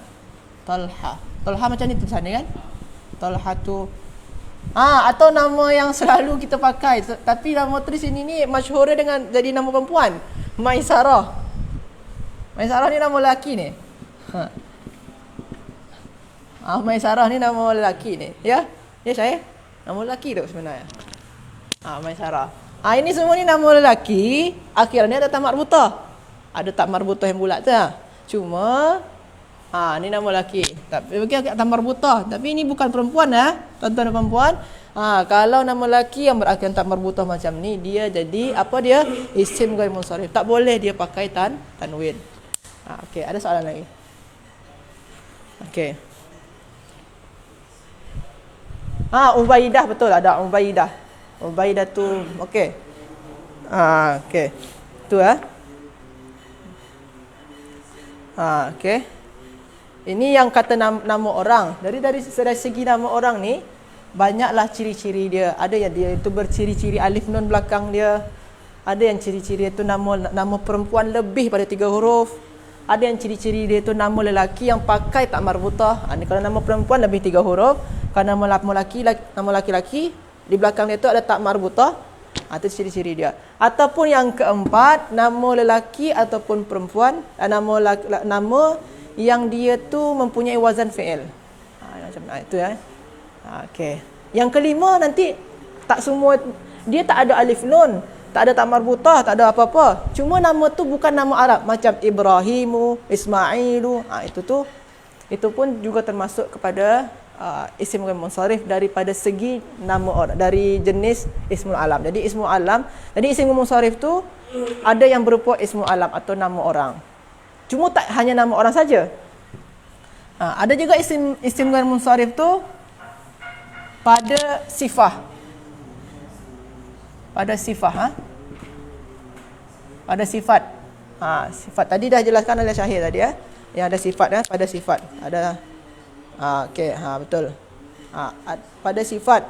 Talha macam ni tulisannya kan? Talhatu. Atau nama yang selalu kita pakai tapi nama tulis ini ni masyhurnya dengan jadi nama perempuan. Maisarah. Maisarah ni nama lelaki ni. Maisarah ni nama lelaki ni. Ya? Ya saya? Nama lelaki tu sebenarnya. Maisarah. Ini semua ni nama lelaki, akhirnya ada tak marbutah. Ada tak marbutah yang bulat tu. Cuma ni nama lelaki. Tapi bagi tak marbutah, tapi ini bukan perempuan tuan-tuan dan perempuan. Kalau nama lelaki yang berakhiran tak marbutah macam ni, dia jadi apa dia? Isim ghair munsharif. Tak boleh dia pakai tanwin. Okey, ada soalan lagi? Okey. Ubaidah, betul ada Ubaidah. Ubaidah tu okey. Okey. Tu okey. Ini yang kata nama orang. Dari segi nama orang ni banyaklah ciri-ciri dia. Ada yang dia itu berciri-ciri alif nun belakang dia. Ada yang ciri-ciri itu nama perempuan lebih pada 3 huruf. Ada yang ciri-ciri dia itu nama lelaki yang pakai tak marbutah. Kalau nama perempuan lebih 3 huruf. Kalau nama lelaki di belakang dia tu ada tak marbutah. Itu ciri-ciri dia. Ataupun yang keempat, nama lelaki ataupun perempuan, nama yang dia tu mempunyai wazan fi'il. Macam itu okey. Yang kelima nanti tak semua, dia tak ada alif nun, tak ada tak marbutah, tak ada apa-apa. Cuma nama tu bukan nama Arab, macam Ibrahimu, Ismailu. Itu pun juga termasuk kepada isim ghair munsharif daripada segi nama orang, dari jenis ismul alam. Jadi ismul alam, jadi isim ghair munsharif tu ada yang berupa ismul alam atau nama orang. Cuma tak hanya nama orang saja. Ada juga isim ghair munsharif tu pada sifah. Pada sifat. Sifat tadi dah jelaskan oleh Syahir tadi ya. Yang ada sifat pada sifat. Ada okey, betul. Pada sifat.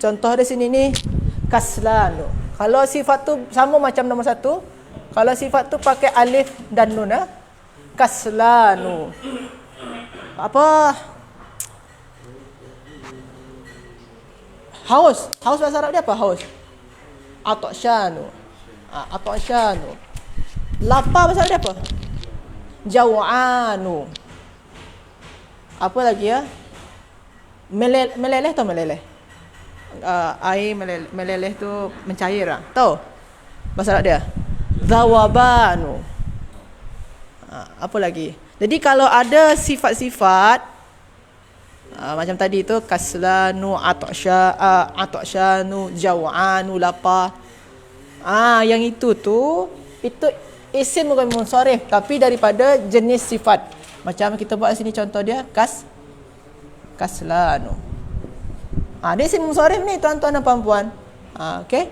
Contoh di sini ni kaslan. Kalau sifat tu sama macam nombor 1, kalau sifat tu pakai alif dan nun kaslanu. Apa? Haus bahasa Arab dia apa? Haus. Atashanu. Atashanu. Lapar bahasa Arab dia apa? Jawanu. Apa lagi ya? Meleleh atau meleleh? Air meleleh tu mencair lah. Tahu? Bahasa Arab dia? Zawabanu. Apa lagi? Jadi kalau ada sifat-sifat macam tadi tu kaslanu, atashanu, jawanu, lapar. Yang itu isim ghair munsharif tapi daripada jenis sifat. Macam kita buat sini contoh dia kaslanu. Dia isim munsharif ni tuan-tuan dan puan-puan. Okey.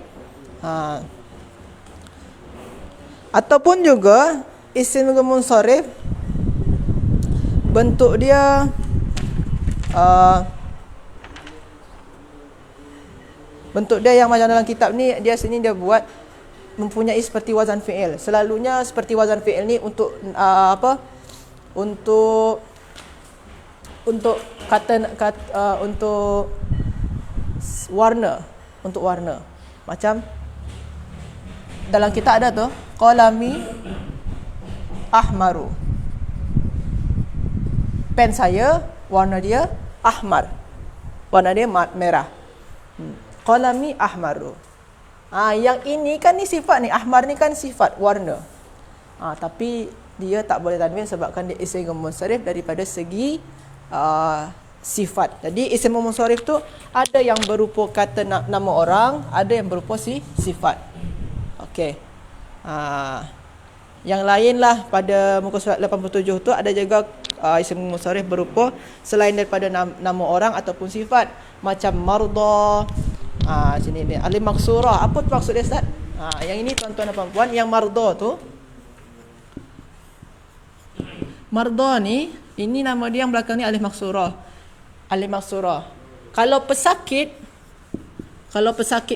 Ataupun juga isim ghair munsharif bentuk dia bentuk dia yang macam dalam kitab ni, dia sini dia buat mempunyai seperti wazan fi'il. Selalunya seperti wazan fi'il ni untuk untuk untuk warna. Macam dalam kitab ada tu qalami ahmaru. Pen saya warna dia ahmar. Warna dia merah. Qalami ahmaru. Yang ini kan ni sifat ni. Ahmar ni kan sifat warna. Tapi dia tak boleh tanwin sebabkan dia isim munsharif daripada segi sifat. Jadi isim munsharif tu ada yang berupa kata nama orang, ada yang berupa sifat. Okey. Yang lain lah pada muka surat 87 tu ada juga isim munsharif berupa selain daripada nama orang ataupun sifat, macam marda. Sini ni alif maksurah. Apa maksud dia Ustaz? Yang ini tuan-tuan dan puan-puan, yang marda tu, marda ni, ini nama dia yang belakang ni alif maksurah. Alif maksurah. Kalau pesakit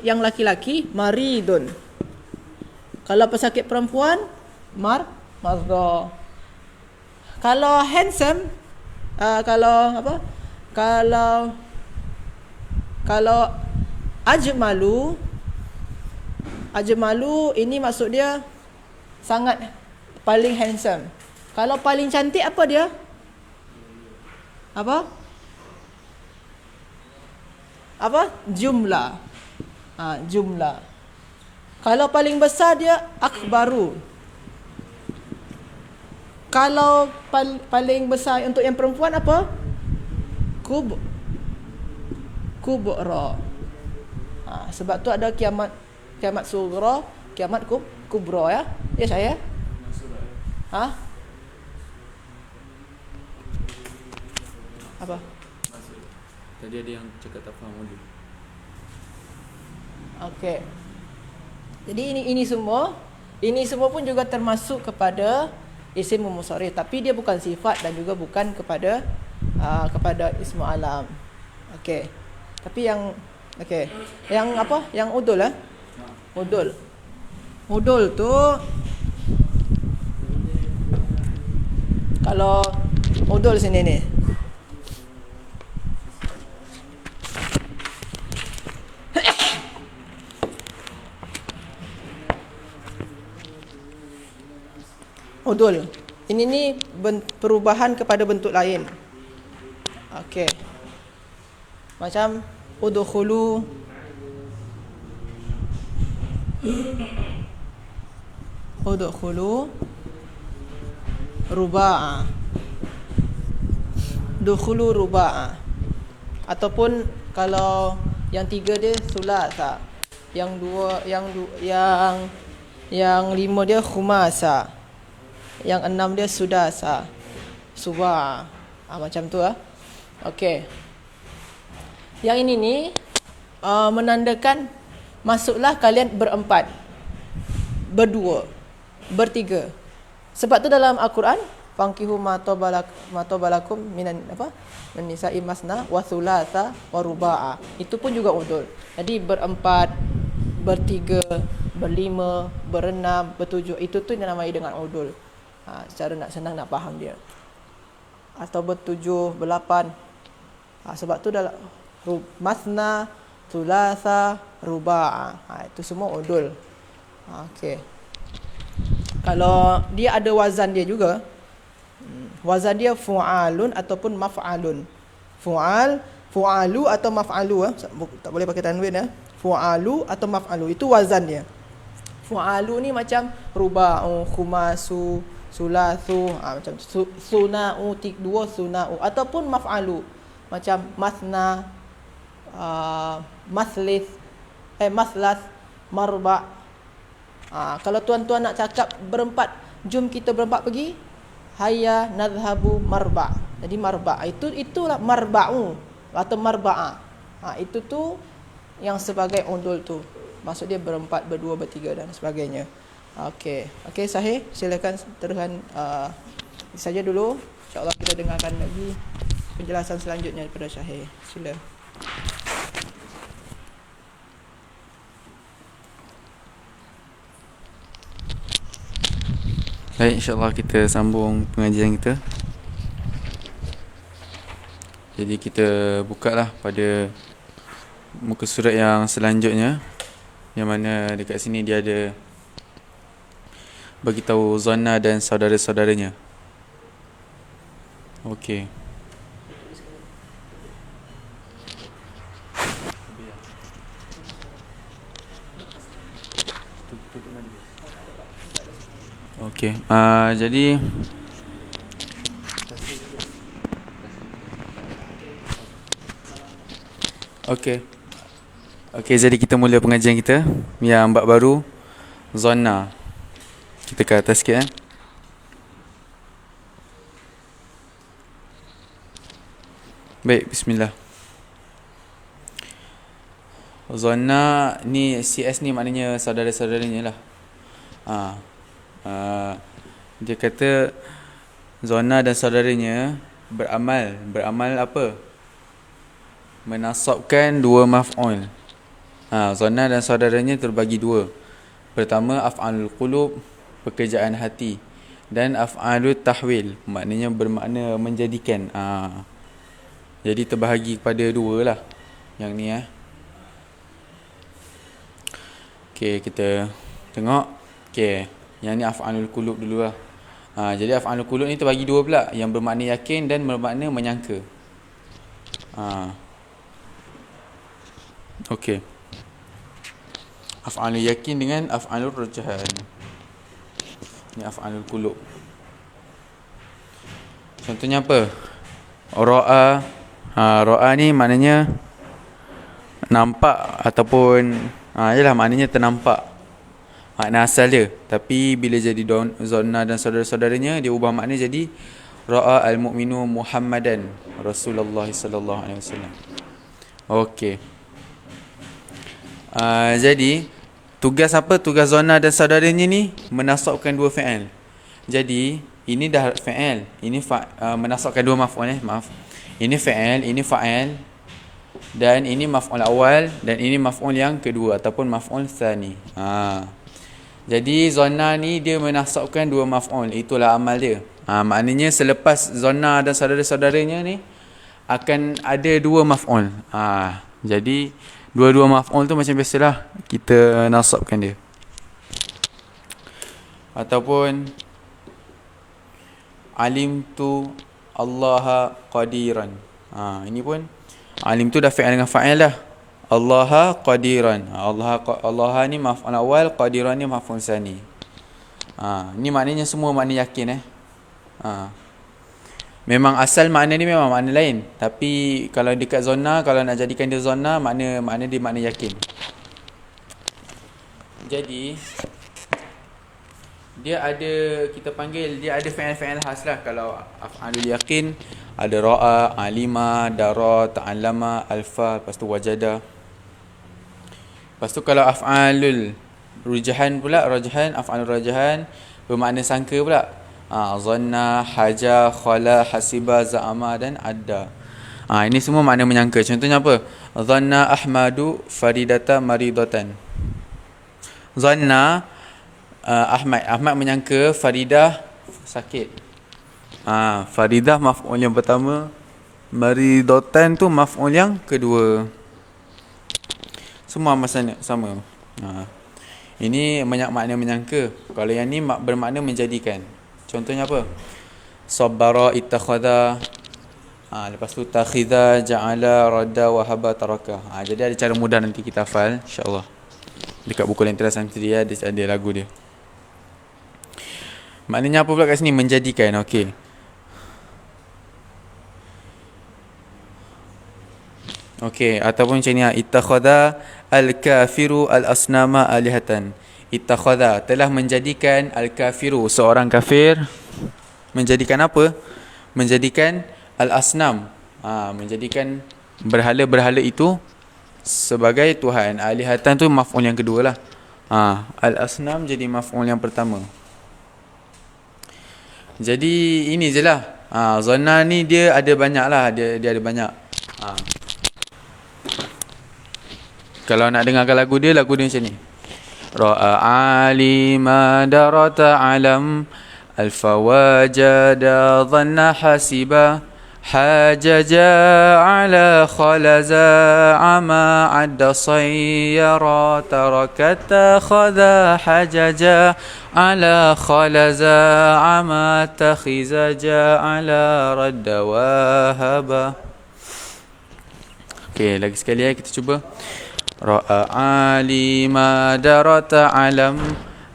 yang laki-laki maridun. Kalau pesakit perempuan marda. Kalau handsome, kalau ajmalu ini maksud dia sangat paling handsome. Kalau paling cantik apa dia? Apa? Jumlah. Jumlah. Kalau paling besar dia akbaru. Kalau paling besar untuk yang perempuan apa? Kubra. Sebab tu ada kiamat sughra, kiamat kubra ya. Ya saya? Apa? Tadi ada yang cakap tak faham dulu. Okey. Jadi ini semua pun juga termasuk kepada isim munsharif, tapi dia bukan sifat dan juga bukan kepada ismu alam. Okey. Tapi yang apa? Yang udul Udul tu kalau udul sini ni. Udul. Ini ni perubahan kepada bentuk lain. Okey. Macam udkhulu, ruba'a. Dukhulu ruba'a. Ataupun kalau yang tiga dia sulasa. Yang Yang 5 dia khumasa. Yang 6 dia sudasa. Suba. Macam tu lah. Okey. Yang ini ni menandakan masuklah kalian berempat, berdua, bertiga. Sebab tu dalam Al-Quran, fankihu ma tabalakum minan nisa'i masna wa thulatha wa ruba'a. Itu pun juga udul. Jadi berempat, bertiga, berlima, berenam, bertujuh, itu tu dinamai dengan udul. Secara nak senang nak faham dia. Atau bertujuh, berlapan. Sebab tu dalam masna, thulatha, ruba'a. Itu semua udul. Okey. Kalau dia ada wazan dia juga. Wazan dia fu'alun ataupun maf'alun. Fu'alu atau maf'alu. Tak boleh pakai tanwin ya. Fu'alu atau maf'alu. Itu wazan dia. Fu'alu ni macam ruba'u, khumasu, sulathu, macam suna'u, dua suna'u. Ataupun maf'alu. Macam masna, maslas, marba'. Kalau tuan-tuan nak cakap berempat, jom kita berempat pergi, hayya nadhhabu marba'. Jadi marba' itulah marba'u atau marba'a. Itu tu yang sebagai undul tu. Maksud dia berempat, berdua, bertiga dan sebagainya. Okey, sahih. Silakan teruskan saja dulu. InsyaAllah kita dengarkan lagi penjelasan selanjutnya daripada Syahir. Sila. Baik, insyaAllah kita sambung pengajian kita. Jadi kita buka lah pada muka surat yang selanjutnya, yang mana dekat sini dia ada bagi tahu Zanna dan saudara-saudaranya. Okey. Okey. Jadi Okey, jadi kita mula pengajian kita yang bab baru, Zanna. Kita ke atas sikit Baik, bismillah. Zanna ni, CS ni maknanya saudara-saudaranya lah. Dia kata Zanna dan saudaranya beramal apa? Menasabkan dua maf'ul. Zanna dan saudaranya terbagi dua. Pertama, af'alul qulub, pekerjaan hati, dan af'alut tahwil, maknanya bermakna menjadikan. Jadi terbahagi kepada dua lah yang ni Okey, kita tengok. Okey, yang ni af'alul qulub dulu lah. Jadi af'alul qulub ni terbagi dua pula, yang bermakna yakin dan bermakna menyangka. Okey. Af'alul yakin dengan af'alul rujhan. Ni af'alul qulub. Contohnya apa? Ra'a. Ra'a ni maknanya nampak ataupun yalah, maknanya ternampak. Makna asal dia. Tapi bila jadi Zanna dan saudara-saudaranya, dia ubah makna jadi Ra'a al-mu'minu Muhammadan Rasulullah sallallahu alaihi wasallam. Okey. Jadi tugas apa? Tugas Zanna dan saudaranya ni menasabkan dua fi'il. Jadi ini dah fi'il, ini menasabkan dua maf'ul maaf. Ini fi'il, ini fa'il, dan ini maf'ul awal, dan ini maf'ul yang kedua ataupun maf'ul tsani. Jadi Zanna ni dia menasabkan dua maf'ul. Itulah amal dia. Maknanya selepas Zanna dan saudara-saudaranya ni akan ada dua maf'ul. Jadi dua-dua maf'ul tu macam biasalah kita nasabkan dia. Ataupun alim tu Allah qadiran. Ini pun alim tu dah fi'il dengan fa'il dah. Allah qadiran. Allah ni maf'ul awal, qadiran ni maf'ul tsani. Ni maknanya semua makna yakin Memang asal makna ni memang makna lain, tapi kalau dekat Zanna, kalau nak jadikan dia Zanna, makna dia makna yakin. Jadi dia ada, kita panggil, dia ada fi'il-fi'il khas lah. Kalau af'alul yaqin ada ra'a, alima, dara, ta'allama, alfa, lepas tu wajada. Lepas tu kalau af'alul rujahan pula, rajahan, af'alul rajahan bermakna sangka pula. Zanna, haja, khala, hasiba, za'ama dan adda. Ini semua makna menyangka. Contohnya apa? Zanna Ahmadu faridata maridatan. Zanna Ahmad menyangka Faridah sakit. Faridah maf'ul yang pertama, maridatan tu maf'ul yang kedua. Semua masanya sama. Ini makna menyangka. Kalau yang ni bermakna menjadikan. Contohnya apa? Sabbara, ittakhadha, lepas tu takhidha, ja'ala, radda, wahaba, taraka. Jadi ada cara mudah nanti kita hafal insya-Allah. Dekat buku Lentera Santri ada lagu dia. Maknanya apa pula kat sini? Menjadikan. Okey. Okey, ataupun macam ni, ittakhadha al-kafiru al-asnama alihatan. Ittakhadha, telah menjadikan al-kafiru, seorang kafir, menjadikan apa? Menjadikan al-asnam, menjadikan berhala-berhala itu sebagai Tuhan. Alihatan tu maf'ul yang kedua lah. Al-asnam jadi maf'ul yang pertama. Jadi ini je lah. Zanna ni dia ada banyak lah. Dia ada banyak. Kalau nak dengarkan lagu dia macam ni. Ra'a alima darata alam alfa wajada dhanna hasiba hajaja ala khalaza ama adda sayyara tarakata khadha hajaja ala khalaza ama takhizaja ala radda wahaba. Okey, lagi sekali kita cuba. Ra'a alima darata alam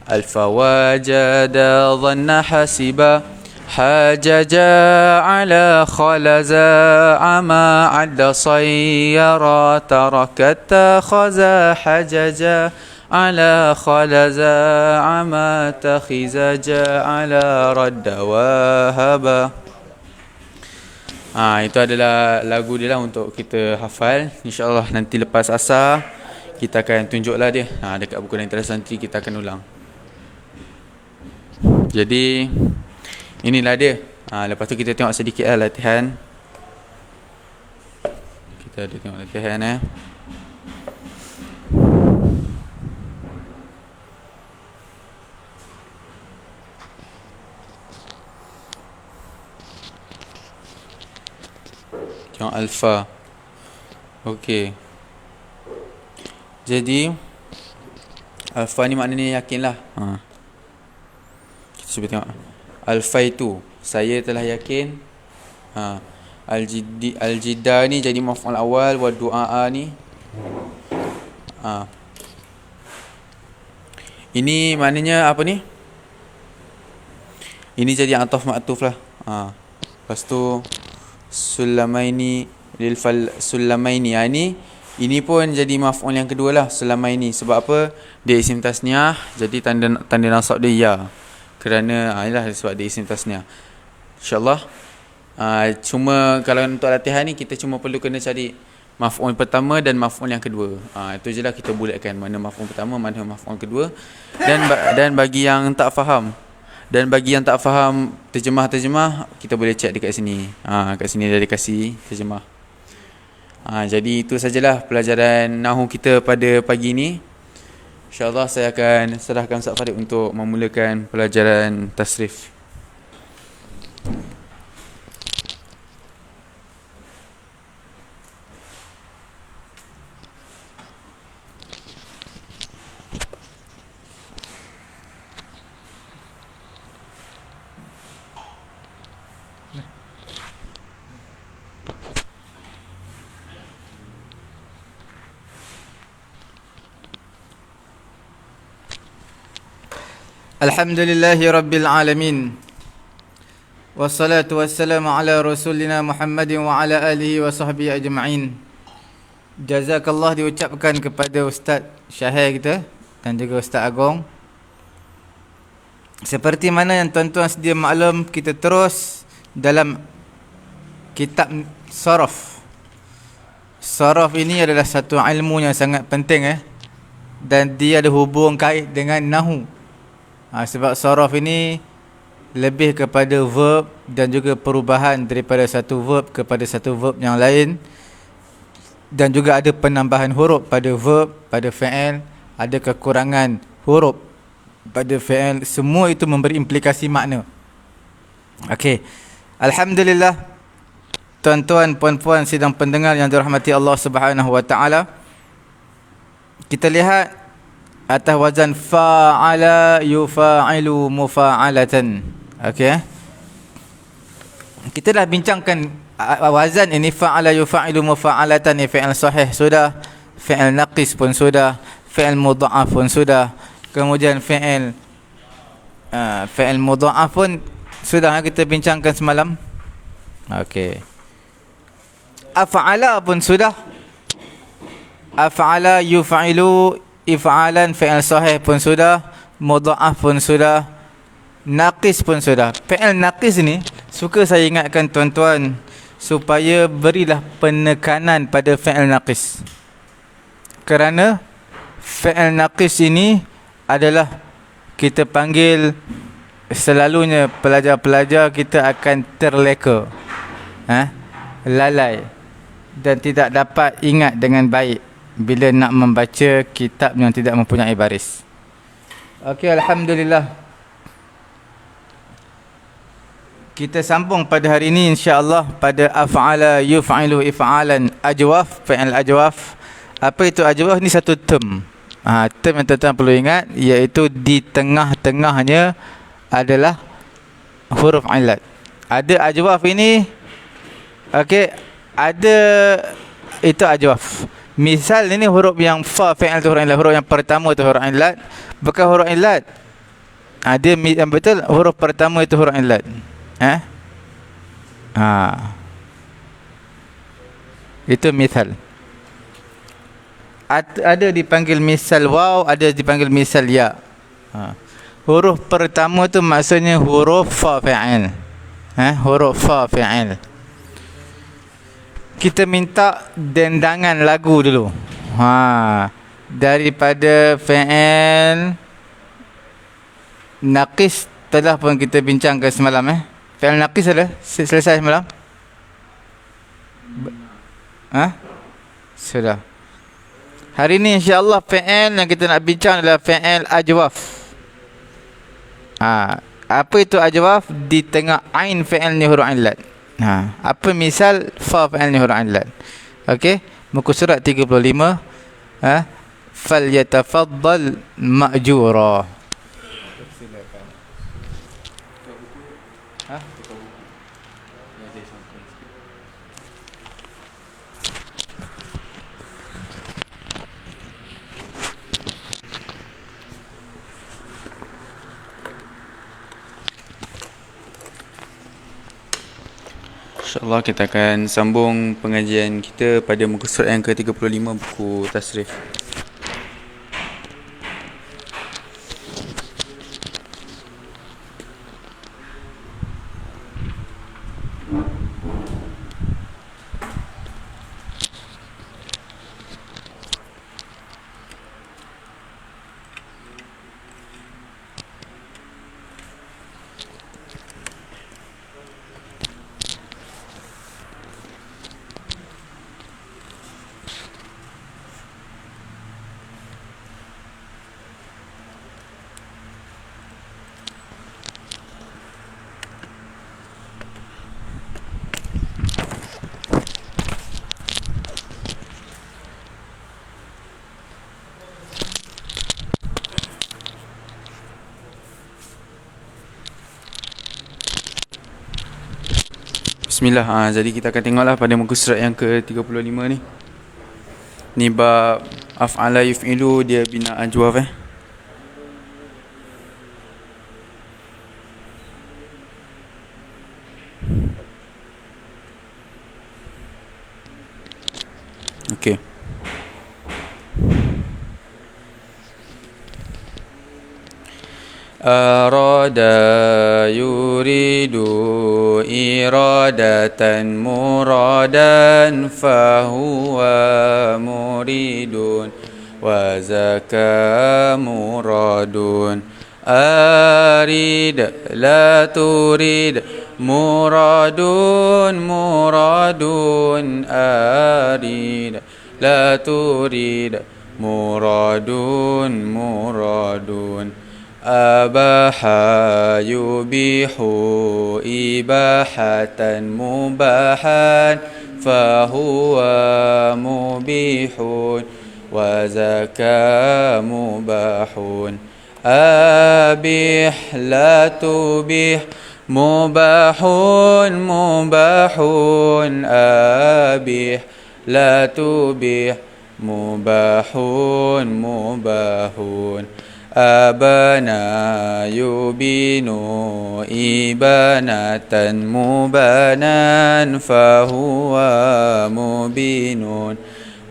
alfa wajada dhanna hasiba hajaja ala khalaza ama adda sayyara tarakata khaza hajaja ala khalaza ama takhizaja ala radda wahaba. Itu adalah lagu dia lah untuk kita hafal. InsyaAllah nanti lepas asar kita akan tunjuklah dia. Dekat buku Lentera Santri kita akan ulang. Jadi inilah dia. Lepas tu kita tengok sedikit lah latihan. Kita ada tengok latihan Tengok alfa. Okey. Jadi alfa ni maknanya yakinlah. Kita cuba tengok. Alfa itu saya telah yakin. Al-jidda ni jadi maf'ul awal, wa du'a ni. Ini maknanya apa ni? Ini jadi ataf ma'tuf lah. Lepas tu Sulamaini lil fal sulamaini. Ini pun jadi maf'ul yang kedua lah, sulamaini. Sebab apa? Dia isim tasniah, jadi tanda nasab dia ya. Kerana ialah sebab dia isim tasniah. InsyaAllah. Cuma kalau untuk latihan ni kita cuma perlu kena cari maf'ul pertama dan maf'ul yang kedua. Itu je lah kita bulatkan mana maf'ul pertama, mana maf'ul kedua. Dan bagi yang tak faham, terjemah, kita boleh check dekat sini. Kat sini dah dikasih terjemah. Jadi itu sajalah pelajaran Nahu kita pada pagi ni. InsyaAllah saya akan serahkan Ustaz Farid untuk memulakan pelajaran tasrif. Alhamdulillahi Rabbil Alamin. Wassalatu wassalamu ala Rasulina Muhammadin wa ala alihi wa sahbihi ajma'in. Jazakallah diucapkan kepada Ustaz Syahir kita dan juga Ustaz Agong Seperti mana yang tuan-tuan sedia maklum, kita terus dalam kitab Saraf. Saraf ini adalah satu ilmu yang sangat penting dan dia ada hubung kait dengan nahu. Sebab saraf ini lebih kepada verb dan juga perubahan daripada satu verb kepada satu verb yang lain, dan juga ada penambahan huruf pada verb, pada fi'il, ada kekurangan huruf pada fi'il. Semua itu memberi implikasi makna. Okey. Alhamdulillah, tuan-tuan, puan-puan, sidang pendengar yang dirahmati Allah Subhanahu wa taala. Kita lihat atas wazan fa'ala yufa'ilu mufa'alatan. Okey. Kita dah bincangkan wazan ini, fa'ala yufa'ilu mufa'alatan, ni fi'il sahih sudah, fi'il naqis pun sudah, fi'il mudha'af pun sudah. Kemudian fi'il mudha'af pun sudah kita bincangkan semalam. Okey. Af'ala pun sudah. Af'ala yuf'ilu if'alan, fi'il sahih pun sudah, mudha'af pun sudah, naqis pun sudah. Fi'il naqis ni suka saya ingatkan tuan-tuan supaya berilah penekanan pada fi'il naqis. Kerana fi'il naqis ini adalah kita panggil, selalunya pelajar-pelajar kita akan terleka, lalai dan tidak dapat ingat dengan baik bila nak membaca kitab yang tidak mempunyai baris. Okey, alhamdulillah. Kita sambung pada hari ini insya-Allah pada af'ala yuf'ilu if'alan ajwaf, fi'il ajwaf. Apa itu ajwaf? Ni satu term. Term yang tuan-tuan perlu ingat, iaitu di tengah-tengahnya adalah huruf ilat. Ada ajwaf ini, okey, ada itu ajwaf. Misal ini huruf yang fa, fi'il tu huruf ilat, huruf yang pertama itu huruf ilat, bukan huruf ilat. Dia yang betul huruf pertama itu huruf ilat. Itu misal. Ada dipanggil misal waw, ada dipanggil misal ya. Huruf pertama tu maksudnya huruf fa fi'il. Huruf fa fi'il. Kita minta dendangan lagu dulu. Daripada fi'il naqis telah pun kita bincangkan semalam. Fi'il naqis ada selesai semalam? Sudah. Hari ini insya-Allah fi'il yang kita nak bincang adalah fi'il ajwaf. Apa itu ajwaf? Di tengah ain fi'il ni huruf ilat. Apa misal fa fi'il ni huruf ilat? Okey, muka surat 35. Falyatafaddal ma'jura. InsyaAllah kita akan sambung pengajian kita pada muka surat yang ke-35 buku tasrif. Bismillah. Jadi kita akan tengoklah pada muka surat yang ke-35 ni. Ni bab af'ala yuf'ilu, dia bina ajwaf. Okey. أراد يريد إرادة مرادا فهو مريد وذاك مراد أريد لا تريد مراد مراد أريد لا تريد مراد مراد أباح يبيح إباحة مباحا فهو مبيح وذاك مباح أبيح لا تبيح مباح مباح أبيح لا تبيح مباح مباح أبانا يبين إبانة مبانا فهو مبين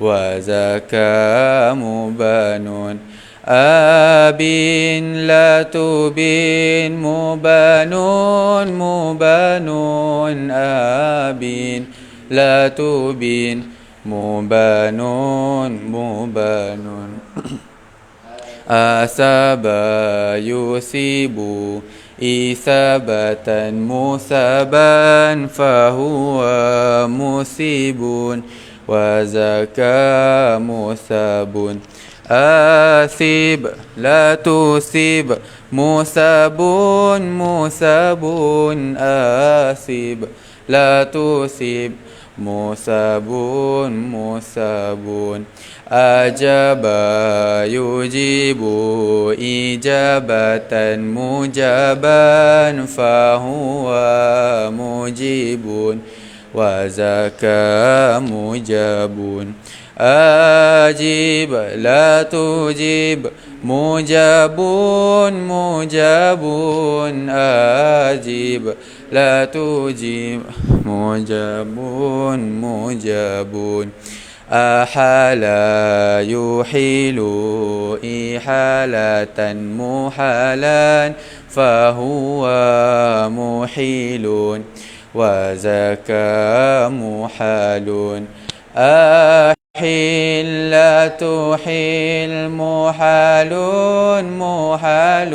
وذاك مبان أبين لا تبين مبان مبان أبين لا تبين مبان مبان أثاب يثيب إثابة مثابا فهو مثيب وذاك مثاب آثيب لا تثيب مثاب مثاب آثيب لا تثيب مثاب مثاب أجاب يجيب إجابة مجابا فهو مجيب وذاك مجاب أجيب لا تجيب مجاب مجاب أجيب لا تجيب مجاب مجاب أحال يحيل إحالة محالا فهو محيل وذاك محال أحيل لا تحيل محال محال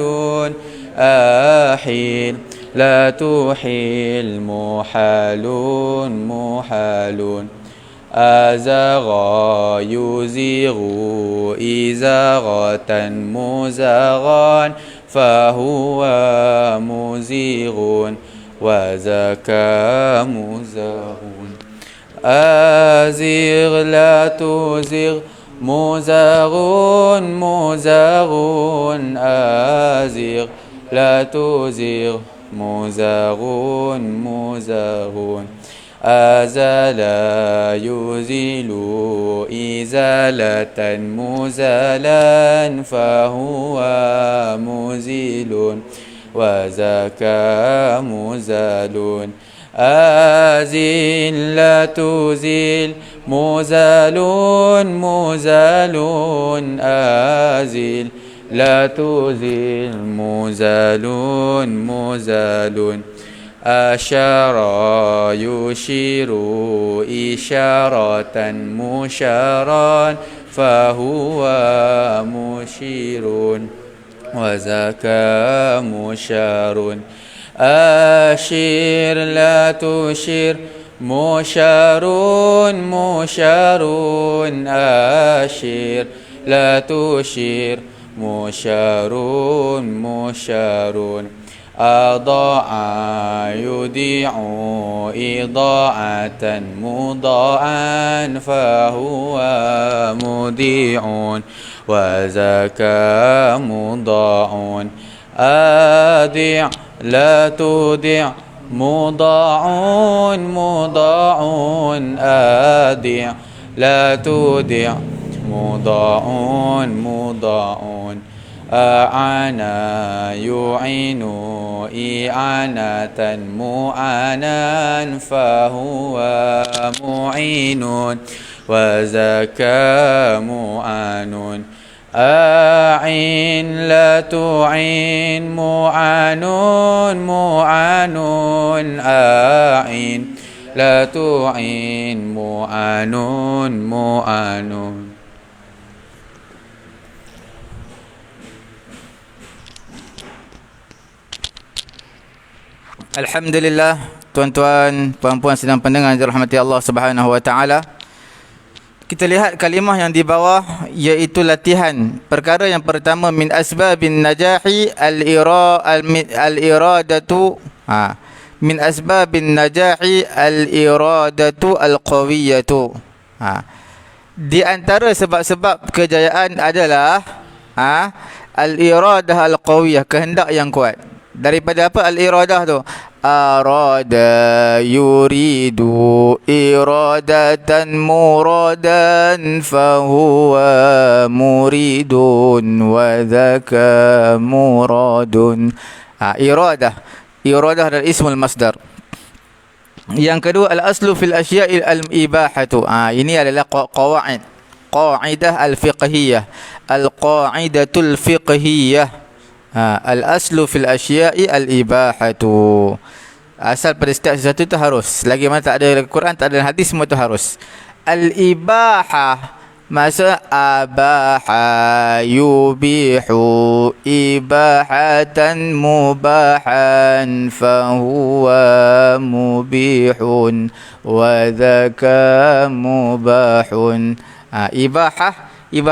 أحيل لا تحيل محال محال أزاغ يزيغ إزاغة مزاغا فهو مزيغ وذاك مزاغ أزيغ لا تزيغ مزاغ مزاغ أزيغ لا تزيغ مزاغ مزاغ أزال يزيل إزالة مزالا فهو مزيل وذاك مزال أزيل لا تزيل مزال مزال أزيل لا تزيل مزال مزال أشار يشير إشارة مشارا فهو مشير وذاك مشار أشير لا تشير مشار مشار أشير لا تشير مشار مشار أضاع يضيع إضاعة مضاعا فهو مضيع وذاك مضاع أضيع لا تضيع مضاع مضاع أضيع لا تضيع مضاع مضاع أعانا يعين إعانة معانا فهو معين وذاك معان أعين لا تعين معانون معانون أعين لا تعين معانون معانون. Alhamdulillah, tuan-tuan, puan-puan sedang pendengar dirahmati Allah Subhanahu wa taala. Kita lihat kalimah yang di bawah, iaitu latihan. Perkara yang pertama, min asbabin najahi al-iradatu. Min asbabin najahi al-iradatu al-qawiyatu. Di antara sebab-sebab kejayaan adalah al-iradah al-qawiyah, kehendak yang kuat. Daripada apa al-iradah tu? Arada yuridu iradatan muradan fahuwa muridun wa dhaka muradun. Iradah dan ismul masdar. Yang kedua, al-aslu fil asya'i al-ibahatu. Ini adalah qaidah al-fiqhiyah, al-qaidatul fiqhiyah. Al-aslu fil asya'i al-ibahatu. Asal pada setiap sesuatu itu harus. Lagi mana tak ada Quran, tak ada hadis, semua itu harus. Al-ibahah, maksud abaha yubihu ibahatan mubahan fahuwa mubihun wa dhaka mubahun. Ibahah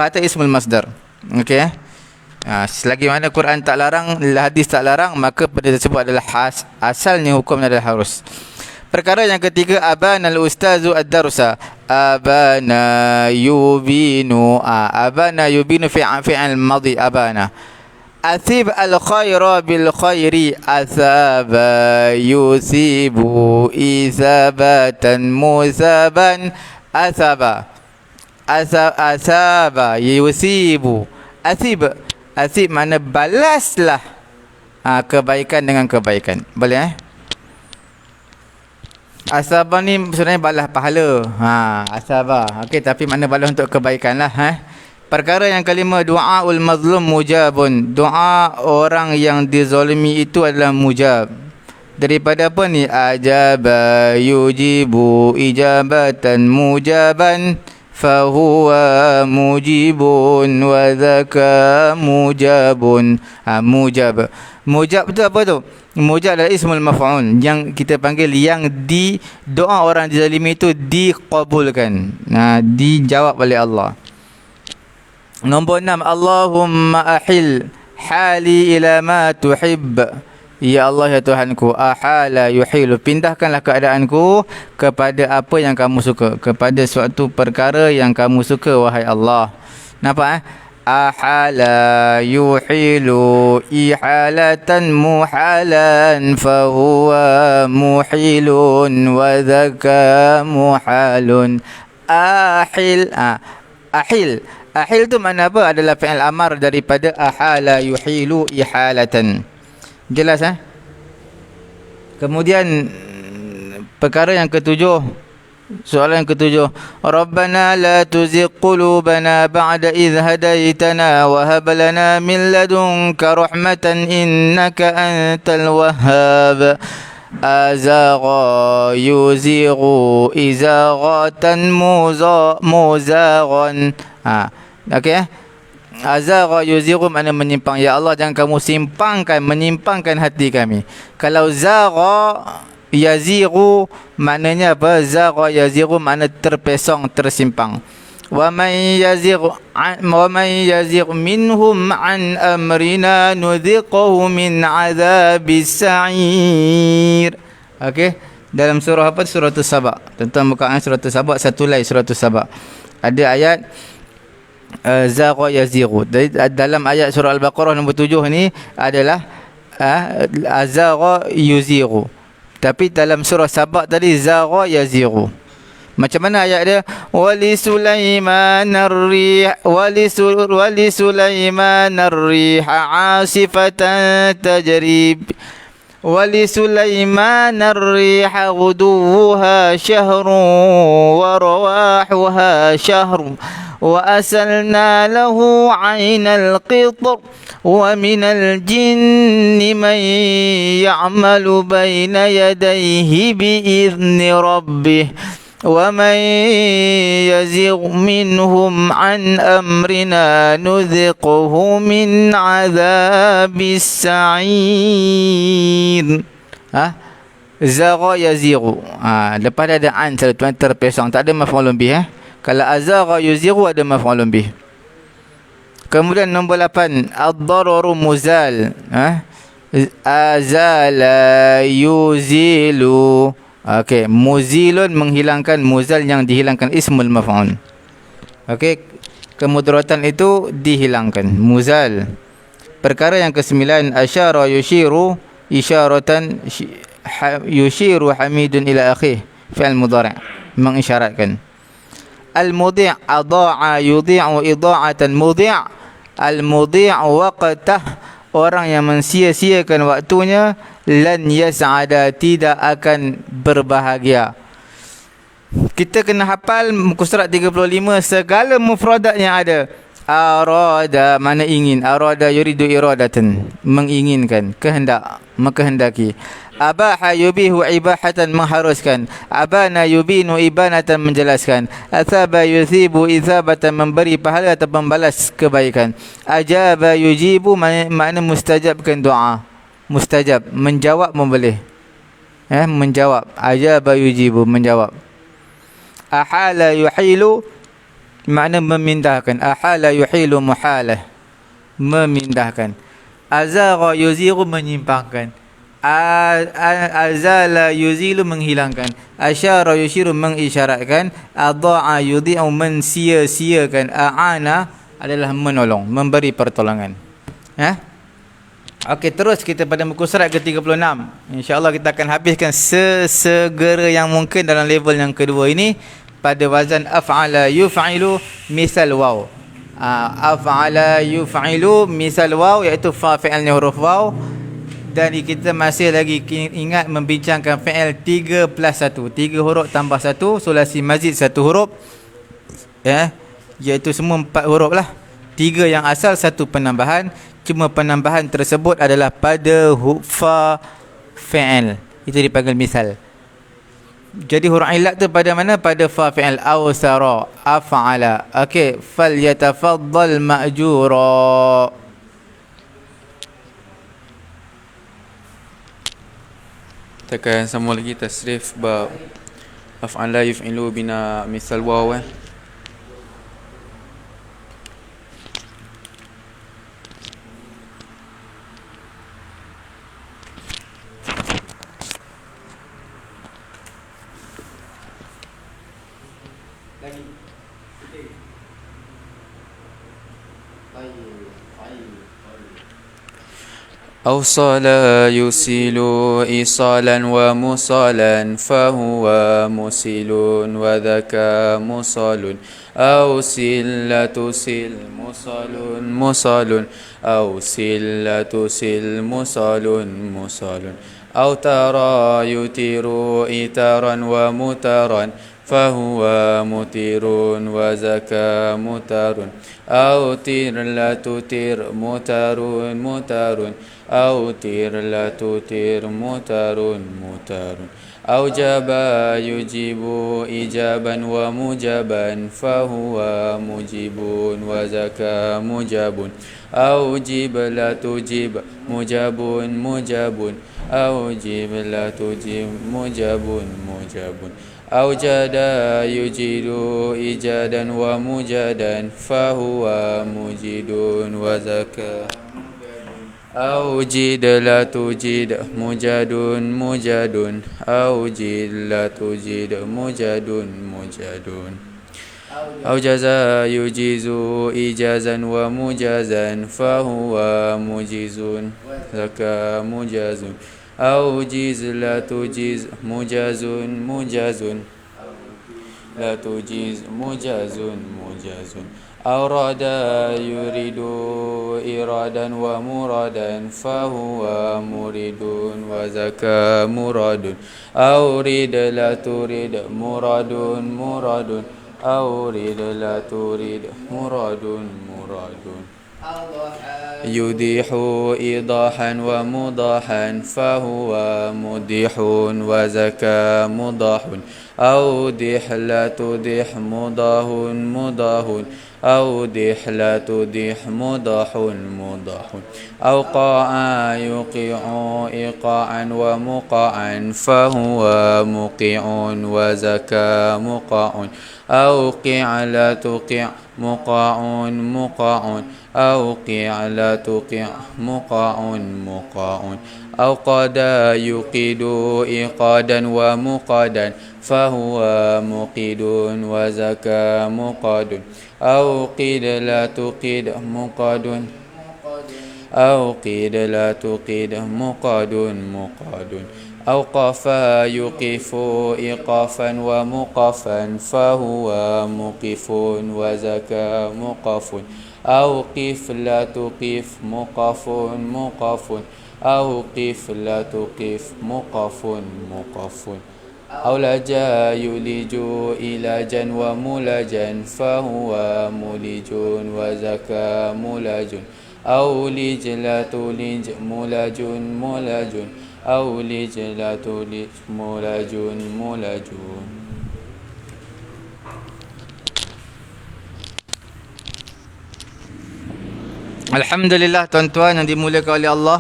itu ismul masdar. Okey. Selagi mana Quran tak larang, hadis tak larang, maka benda tersebut adalah asalnya hukumnya adalah harus. Perkara yang ketiga, abana al-ustazu ad-darsa. Abana yubinu. Abana yubinu fi'al madhi. Abana. Athib al-khayra bil khayri. Athaba yusibu isabatan musaban. Asaba yusibu. Asib mana balaslah kebaikan dengan kebaikan. Boleh Asabah ni sebenarnya balas pahala. Asabah. Okey, tapi mana balas untuk kebaikan lah. Perkara yang kelima, du'aul mazlum mujabun. Doa orang yang dizalimi itu adalah mujab. Daripada apa ni? Ajaba yujibu ijabatan mujaban fahuwa mujibun wa dhaka mujabun. Mujab tu apa tu? Mujab adalah ismul maf'ul, yang kita panggil yang di doa orang dizalimi itu diqabulkan, dijawab oleh Allah. Nombor 6, Allahumma ahil hali ila ma tuhib. Ya Allah, ya Tuhanku, ahala yuhilu, pindahkanlah keadaanku kepada apa yang kamu suka, kepada suatu perkara yang kamu suka, wahai Allah. Nampak ahala yuhilu ihalatan muhalan fahuwa muhilun wa dhaka muhalun. Ahil tu makna apa? Adalah fi'il amar daripada ahala yuhilu ihalatan. Jelas Kemudian perkara yang ketujuh, soalan yang ketujuh, Rabbana la tuzigh qulubana ba'da idh hadaitana wa hab lana min ladunka rahmatan innaka antal wahhab. Azagha yuzighu izaghatan muzaghan. Okey. Azagha yuzighu makna menyimpang. Ya Allah, jangan kamu menyimpangkan hati kami. Kalau zagha yazighu maknanya apa? Zagha yazighu makna terpesong, tersimpang. Wa man yazigh minhum an amrina nudhiqhu min adzabis sa'ir. Okey, dalam surah apa? Surah As-Saba. Tentang bukaan surah As-Saba, satu lagi surah As-Saba. Ada ayat zagha yazighu. Dalam ayat surah Al-Baqarah nombor 7 ni adalah azagha yuzighu. Tapi dalam surah Sabah tadi zagha yazighu. Macam mana ayat dia? Wali Sulaiman ar-rih asifatan tajrib. Wali Sulaiman ar-rih ghuduwuha syahrun wa rawahuha syahrun وأسلنا له عين القطر ومن الجن من يعمل بين يديه بإذن ربه ومن يزغ منهم عن أمرنا نذقه من عذاب السعير. Zagha yazighu. Lepas ada an satu tuan terpesong, tak ada maf'ulun bih. Kalau azagha yuzighu ada maf'ulun bih. Kemudian nombor 8, ad-dararu muzal. Azala yuzilu. Okey, muzilun menghilangkan, muzal yang dihilangkan, ismul maf'ul. Okey, kemudaratan itu dihilangkan, muzal. Perkara yang ke-9, asyara yushiru isyaratan, yushiru hamidun ila akhih, fi'il mudhari', mengisyaratkan. Al-mudhi' adha'a yudhi'u idha'atan mudhi'. Al-mudhi' waqtah, orang yang mensia-siakan waktunya, lan yas'ada, tidak akan berbahagia. Kita kena hafal muka surat 35 segala mufradat yang ada. Arada mana ingin, arada yuridu iradatan, menginginkan, kehendak, mengkehendaki. Abaha yubihu ibahatan, mengharuskan. Abana yubinu ibanatan, menjelaskan. Athaba yuthibu ithabatan, memberi pahala atau membalas kebaikan. Ajaba yujibu makna mustajabkan doa. Mustajab, menjawab boleh. Menjawab. Ajaba yujibu, menjawab. Ahala yuhilu, makna memindahkan. Ahala yuhilu muhalah, memindahkan. Azagha yuziru, menyimpangkan. Azala yuzilu, menghilangkan. Asyara yushiru, mengisyaratkan. Adha'a yudhi'u, mensia-siakan. A'ana adalah menolong, memberi pertolongan. Okey, terus kita pada muka surat ke-36. InsyaAllah kita akan habiskan sesegera yang mungkin dalam level yang kedua ini pada wazan af'ala yuf'ilu misal waw. Af'ala yuf'ilu misal waw, iaitu fa fi'ilnya huruf waw. Dan kita masih lagi ingat membincangkan fi'il 3 plus 1, 3 huruf tambah 1, sulasi mazid 1 huruf, iaitu semua 4 huruf lah. 3 yang asal, 1 penambahan. Cuma penambahan tersebut adalah pada fa fi'il, itu dipanggil misal. Jadi huruf ilat tu pada mana? Pada fa fi'il. Awsara, af'ala. Okey, falyatafaddal ma'jura. Kita akan sambung lagi tasrif bab af'ala yuf'ilu bina misal waw. أوصل يوصل إيصالا وموصلا فهو موصل وذاك موصل. أوصل توصل موصل موصل. أوصل توصل موصل موصل. أو ترى يتر إترا ومترا فهو متر وذاك متر. أو تر لا تتر متر متر. أو تر لا تتر متر متر. أوجب يجيب إجابا ومجابا فهو مجيب وذاك مجاب. أوجب لا تجيب مجاب مجاب. أوجب لا تجيب مجاب مجاب. أوجد يجيد إيجادا ومجادا فهو مجيد وذاك. أوجد لا تجيد مجاد مجاد. أوجد لا تجيد مجاد مجاد. أوجز يجيز إيجازا ومجازا فهو مجيز ذاك مجاز. أوجز لا تجيز مجاز مجاز. لا تجيز مجاز مجاز. أوراد يريد إرادا ومرادا فهو مريد وذاك مراد. أورد لا تريد مراد مراد. أورد لا تريد مراد مراد يديح إيضاحا ومضاحا فهو مديح وزكى مضاح أودح لا تدح مضاه مضاه أودح لا تدح مضاح مضاح أوقع يوقع إيقاعا ومقعا فهو مقيع وزكى مقع أوقع لا تقع مقاع مقاع أوقع لا تقع مقاع مقاع أوقد يقيد إيقادا ومقادا فهو مقيد وزكى مقاد أوقد لا تقيد مقاد أوقد لا تقيد مقاد مقاد أوقف يقف إيقافا ومقفا فهو مقف وزكى مقف أوقف لا تقف مقف مقف أوقف لا تقف مقف مقف أولجا يلج إلاجا وملجا فهو ملج وزكى ملج أولج لا تلج ملج ملج أولج لا تلج ملج ملج. Alhamdulillah tuan-tuan yang dimuliakan oleh Allah.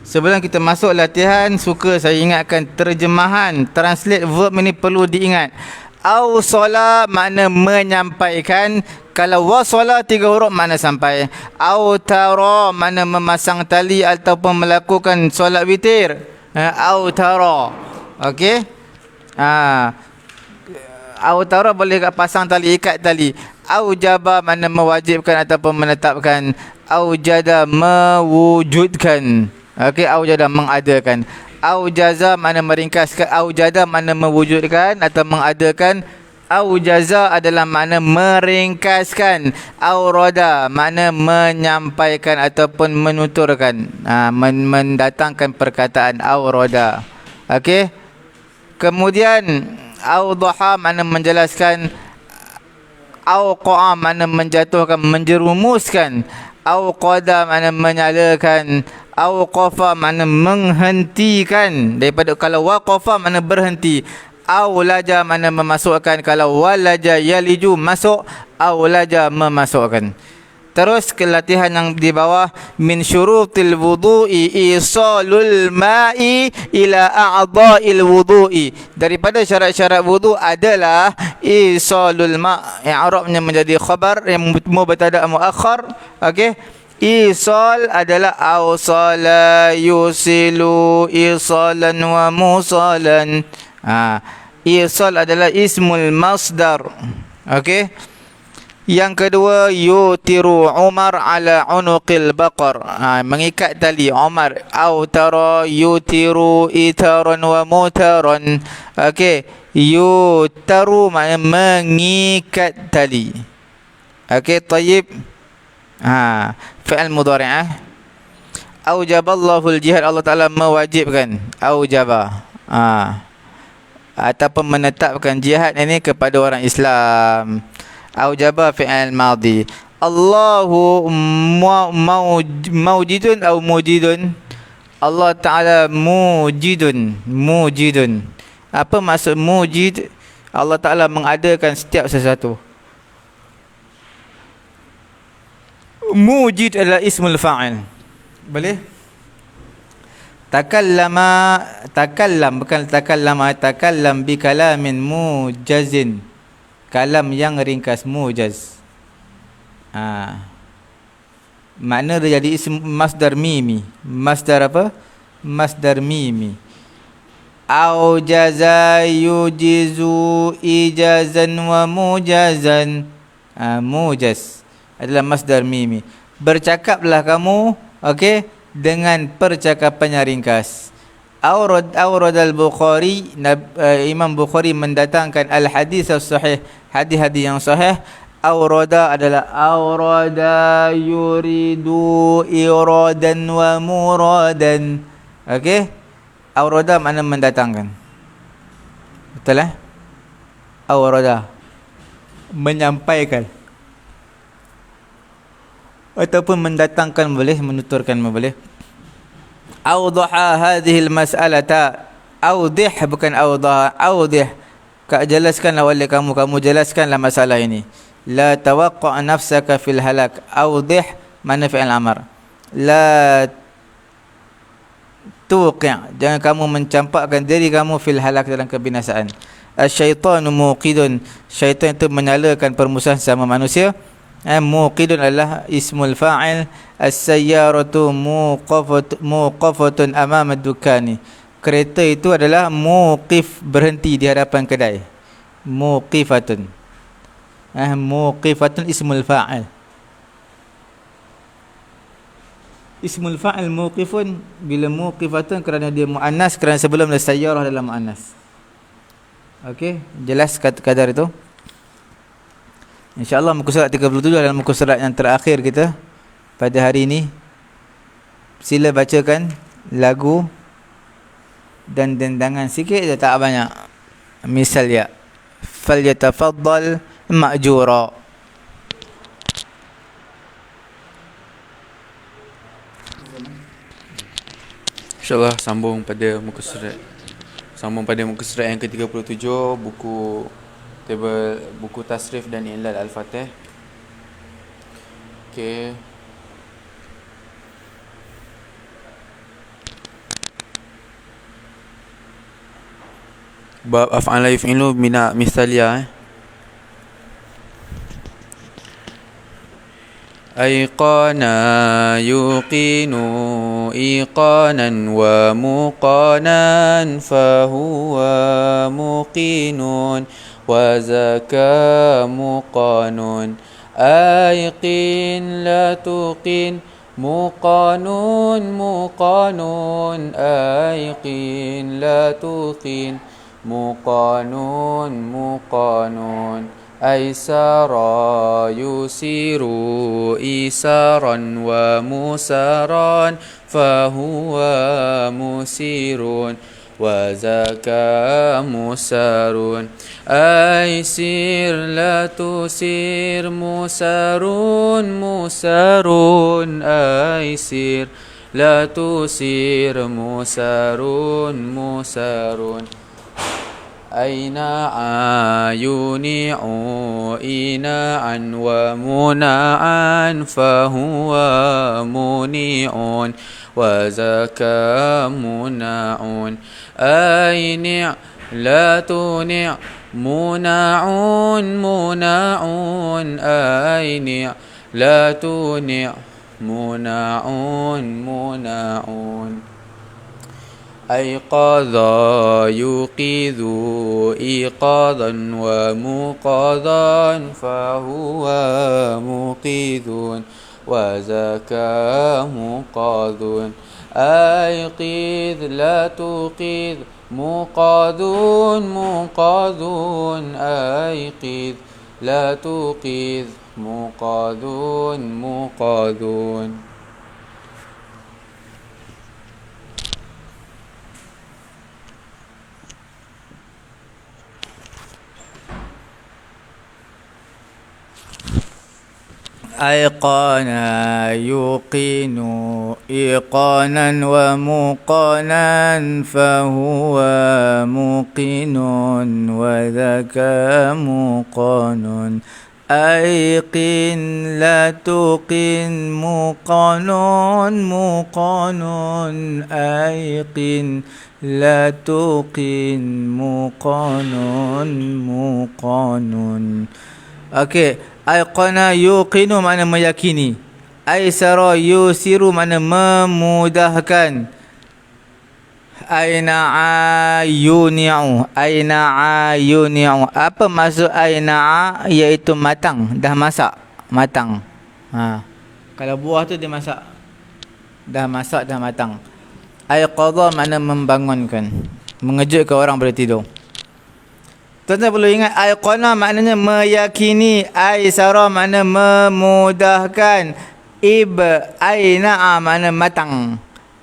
Sebelum kita masuk latihan, suka saya ingatkan terjemahan, translate verb ini perlu diingat. Awsala makna menyampaikan. Kalau wasala 3 huruf makna sampai. Autara makna memasang tali ataupun melakukan solat witir. Autara. Okey? Autara boleh pasang tali, ikat tali. Aujaba makna mewajibkan ataupun menetapkan. Aujada mewujudkan. Okey, aujada mengadakan. Aujaza makna meringkaskan. Aujada makna mewujudkan atau mengadakan. Aujaza adalah makna meringkaskan. Aurada makna menyampaikan ataupun menuturkan, mendatangkan perkataan aurada. Okey. Kemudian awdaha makna menjelaskan. Awqa'a makna menjatuhkan, menjerumuskan. Awqada makna menyalakan. Awqafa makna menghentikan. Daripada kalau waqafa makna berhenti. Awlaja makna memasukkan. Kalau walaja yaliju masuk. Awlaja memasukkan. Terus ke latihan yang di bawah. Min syurutil wudu'i isalul ma'i ila a'dha'il wudu'i. Daripada syarat-syarat wudu' adalah isalul ma'. I'rabnya menjadi khabar yang mubtada' muakhar. Okey. Isal adalah awsala yusilu isalan wa musalan. Isal adalah ismul masdar. Okey. Yang kedua, yutiru Umar ala unuqil baqar. Mengikat tali Umar. Autara yutiru itaran wa mutaran. Okey. Yutaru makna mengikat tali. Okey, tayyib. Fi'al mudhari'. Aujaballahu al-jihad, Allah Ta'ala mewajibkan. Aujaba. Ataupun menetapkan jihad ini kepada orang Islam. Aujaba fi'al madhi. Allahu mawjidun atau mujidun. Allah Ta'ala mujidun. Mujidun. Apa maksud mujid? Allah Ta'ala mengadakan setiap sesuatu. Mujid adalah ismul fa'il. Boleh? Takallam bukan takallama, takallam bi kalamin mujazin. Kalam yang ringkas, mujaz. Makna dia jadi ism masdar mimi. Masdar apa? Masdar mimi. Aujaza yujizu ijazan wa mujazan. Mujaz adalah masdar mimi. Bercakaplah kamu, okey, dengan percakapan yang ringkas. Awrad al-Bukhari, Imam Bukhari mendatangkan al-hadis as-sahih, hadis-hadis yang sahih. Awrada adalah awrada yuridu iradan wa muradan. Okey? Awrada makna mendatangkan. Betul Awrada. menyampaikan ataupun mendatangkan boleh, menuturkan boleh. Awdaha hadhil mas'alata, awdih bukan awdaha, awdih, jelaskanlah oleh kamu, jelaskanlah masalah ini. La tawaqqa' nafsaka fil halak, awdih mana fi'il amr. La tuqi', jangan kamu mencampakkan diri kamu fil halak, dalam kebinasaan. Asyaitanu muqidun, syaitan itu menyalakan permusuhan sama manusia. Muqidun adalah ismul fa'il. As-sayyaratu muqafatun amama dukani, kereta itu adalah muqif, berhenti di hadapan kedai. Muqifatun, muqifatun ismul fa'il. Ismul fa'il muqifun, bila muqifatun kerana dia muannas, kerana sebelum ada sayyarah dalam muannas. Okey, jelas kadar itu. InsyaAllah muka surat 37 adalah muka surat yang terakhir kita pada hari ini. Sila bacakan lagu dan dendangan sikit je, tak banyak. Misal ya, falyatafaddal ma'jura. InsyaAllah sambung pada muka surat yang ke-37, buku buku tasrif dan ilal al-fatih. Okey. Bab af'ala yaf'ilu bina misalia. Ayqana yuqinu iqanan wa muqanan fahuwa muqinun wa zaka muqanun. Ayqin la tuqin muqanun muqanun. Ayqin la tuqin muqanun muqanun. Aisara yusiru isaran wa musaran fahuwa musirun wa zaka musarun. Aisir la tusir musarun musarun. Aisir la tusir musarun musarun. Aina yuni'u ina'an wa muna'an fahuwa muni'un wa zaka muna'un. Aini' la tuni' muna'un muna'un. Aini' la tuni' muna'un muna'un. Ayqadha yuqidhu iqadhan wa muqadhan fahuwa muqidhun wa zaka muqadhun. Ayqidh la tuqidh muqadhun muqadhun. Ayqidh la tuqidh muqadhun muqadhun. Ayqana yuqinu iqanan wa muqanan fahuwa muqinun wa dhaka muqanun. Ayqin la tuqin muqanun muqanun. Ayqin la tuqin muqanun muqanun. Okey, ayqana yuqinu makna meyakini. Aisara yusiru makna memudahkan. Aina'a yuni'u, aina'a yuni'u. Apa maksud aina'a? Iaitu matang, dah masak, matang. Kalau buah tu dia masak, dah masak, dah matang. Ayqadha makna membangunkan, mengejutkan orang boleh tidur. Tuan-tuan perlu ingat, ayqana maknanya meyakini, aisara makna memudahkan, aina'a makna matang,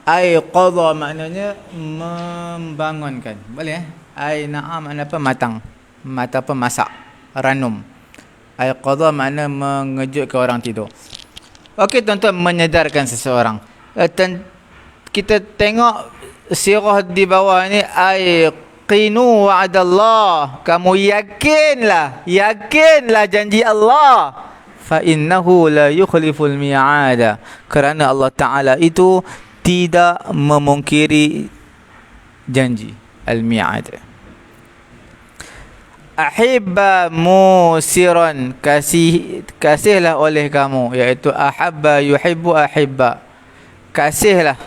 ayqadha maknanya membangunkan. Boleh Aina'a makna apa? Matang, mata apa? Masak, ranum. Aiqadha makna mengejutkan orang tidur. Okey tuan-tuan, menyedarkan seseorang. Kita tengok sirah di bawah ni, aiqinu wa'dallah. Kamu yakinlah janji Allah. Fa innahu la yukhliful mi'ada. Kerana Allah Ta'ala itu tidak memungkiri janji. Al-mi'ad. Ahibba musiran, kasihlah oleh kamu, iaitu ahabba yuhibbu ahibba, kasihlah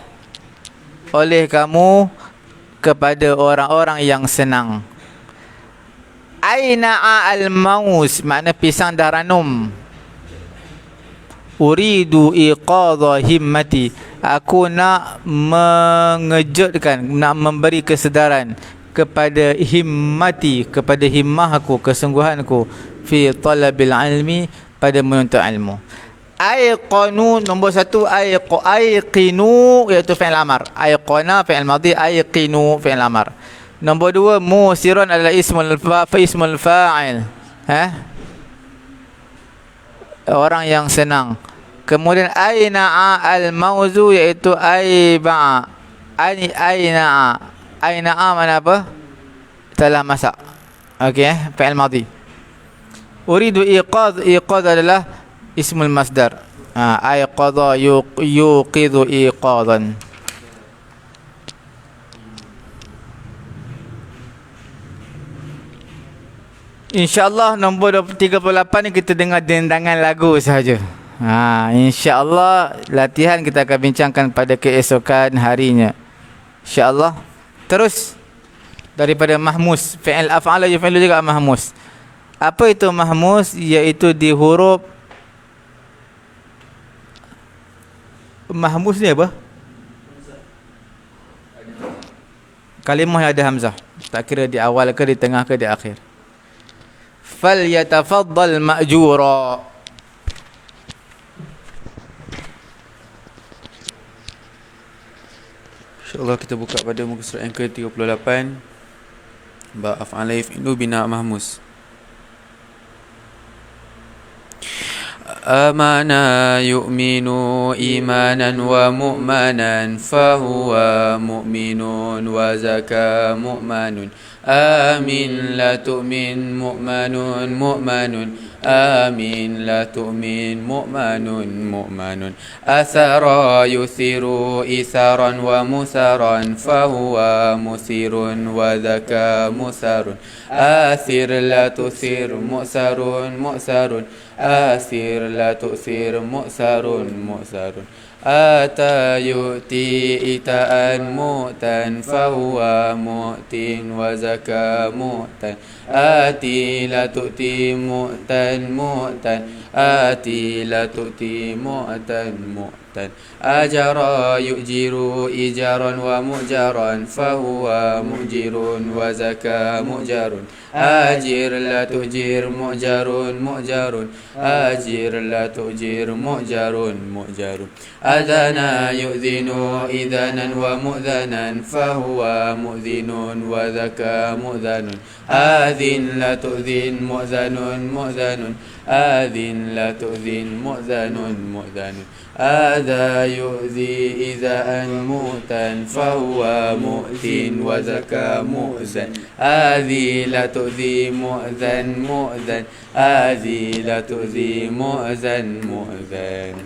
oleh kamu kepada orang-orang yang senang. Aina'a al-maus, makna pisang dah ranum. Uridu iqadha himmati, aku nak mengejutkan, nak memberi kesedaran kepada himmati, kepada himmah aku, kesungguhanku, fi talabil ilmi, pada menuntut ilmu. Aiqanu, nombor 1, aiqinu iaitu fi'il amar. Aiqana fi'il madhi, aiqinu fi'il amar. Nombor 2, musiran adalah ismul fa'il. Orang yang senang. Kemudian aina'a al-mauzu iaitu aiba'a. Aina'a mana apa? Telah masak. Okey, fi'il madhi. Uridu iqadh adalah ismul masdar. Aiqadha yuqidhu iqadhan. InsyaAllah nombor 38 ni kita dengar dendangan lagu sahaja. InsyaAllah latihan kita akan bincangkan pada keesokan harinya. InsyaAllah. Terus daripada mahmus, fi'il af'ala yuf'ilu juga mahmus. Apa itu mahmus? Iaitu di huruf mahmus ni apa? Kalimah yang ada hamzah. Tak kira di awal ke, di tengah ke, di akhir. Falyatafaddal ma'jura. InsyaAllah kita buka pada muka surat yang ke-38, bab af'ala yaf'ilu bina mahmus. Amana yu'minu imanan wa mu'manan fahuwa mu'minun wa zaka mu'manun. Amin la tu'min mu'manun mu'manun. آمين لا تؤمن مؤمن مؤمن أثر يثير إثارا ومثرا فهو مثير وذكى مثر آثر لا تثير مؤثر مؤثر آثر لا تؤثر مؤثر مؤثر آتى يؤتي إتاء مؤتا فهو مؤت وزكى مؤتا آتي لا تؤتي مؤتا مؤتا آتي لا تؤتي مؤتا مؤتا أجرى يؤجر إجارا ومؤجرا فهو مؤجر وزكى مؤجر آجر لا تؤجر مؤجر مؤجر آجر لا تؤجر مؤجر مؤجر أذن يؤذن إذنا ومؤذنا فهو مؤذن وذكى مؤذن آذن لا تؤذن مؤذن مؤذن آذن لا تؤذن مؤذن مؤذن آذى يؤذي إذا مؤتا فهو مؤت وذكى مؤذن آذي لا تؤذي مؤذن مؤذن آذي لا تؤذي مؤذن مؤذن.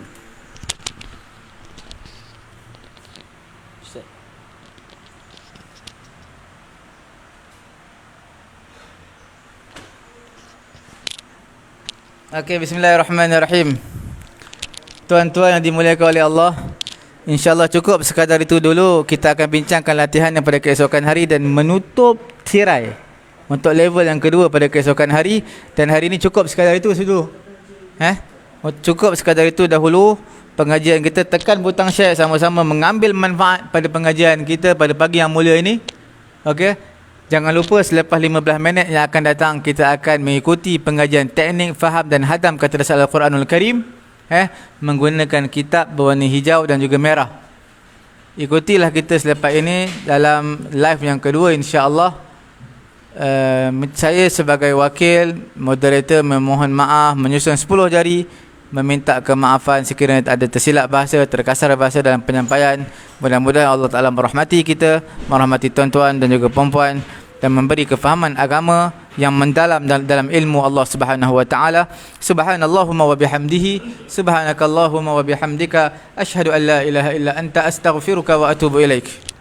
Okey, bismillahirrahmanirrahim. Tuan-tuan yang dimuliakan oleh Allah, InsyaAllah cukup sekadar itu dulu. Kita akan bincangkan latihan yang pada keesokan hari dan menutup tirai untuk level yang kedua pada keesokan hari. Dan hari ini cukup sekadar itu dulu. Cukup sekadar itu dahulu pengajian kita. Tekan butang share sama-sama mengambil manfaat pada pengajian kita pada pagi yang mulia ini. Okey. Jangan lupa selepas 15 minit yang akan datang kita akan mengikuti pengajian teknik faham dan hadam kata dasar Al-Quranul Karim menggunakan kitab berwarna hijau dan juga merah. Ikutilah kita selepas ini dalam live yang kedua, insya-Allah. Saya sebagai wakil moderator memohon maaf, menyusun 10 jari, meminta kemaafan sekiranya ada tersilap bahasa, terkasar bahasa dalam penyampaian. Mudah-mudahan Allah Ta'ala merahmati kita, merahmati tuan-tuan dan juga puan-puan, dan memberi kefahaman agama yang mendalam dalam ilmu Allah Subhanahu wa taala. Subhanallahumma wa bihamdihi, subhanakallahumma wa bihamdika, asyhadu an la ilaha illa anta, astaghfiruka wa atubu ilaik.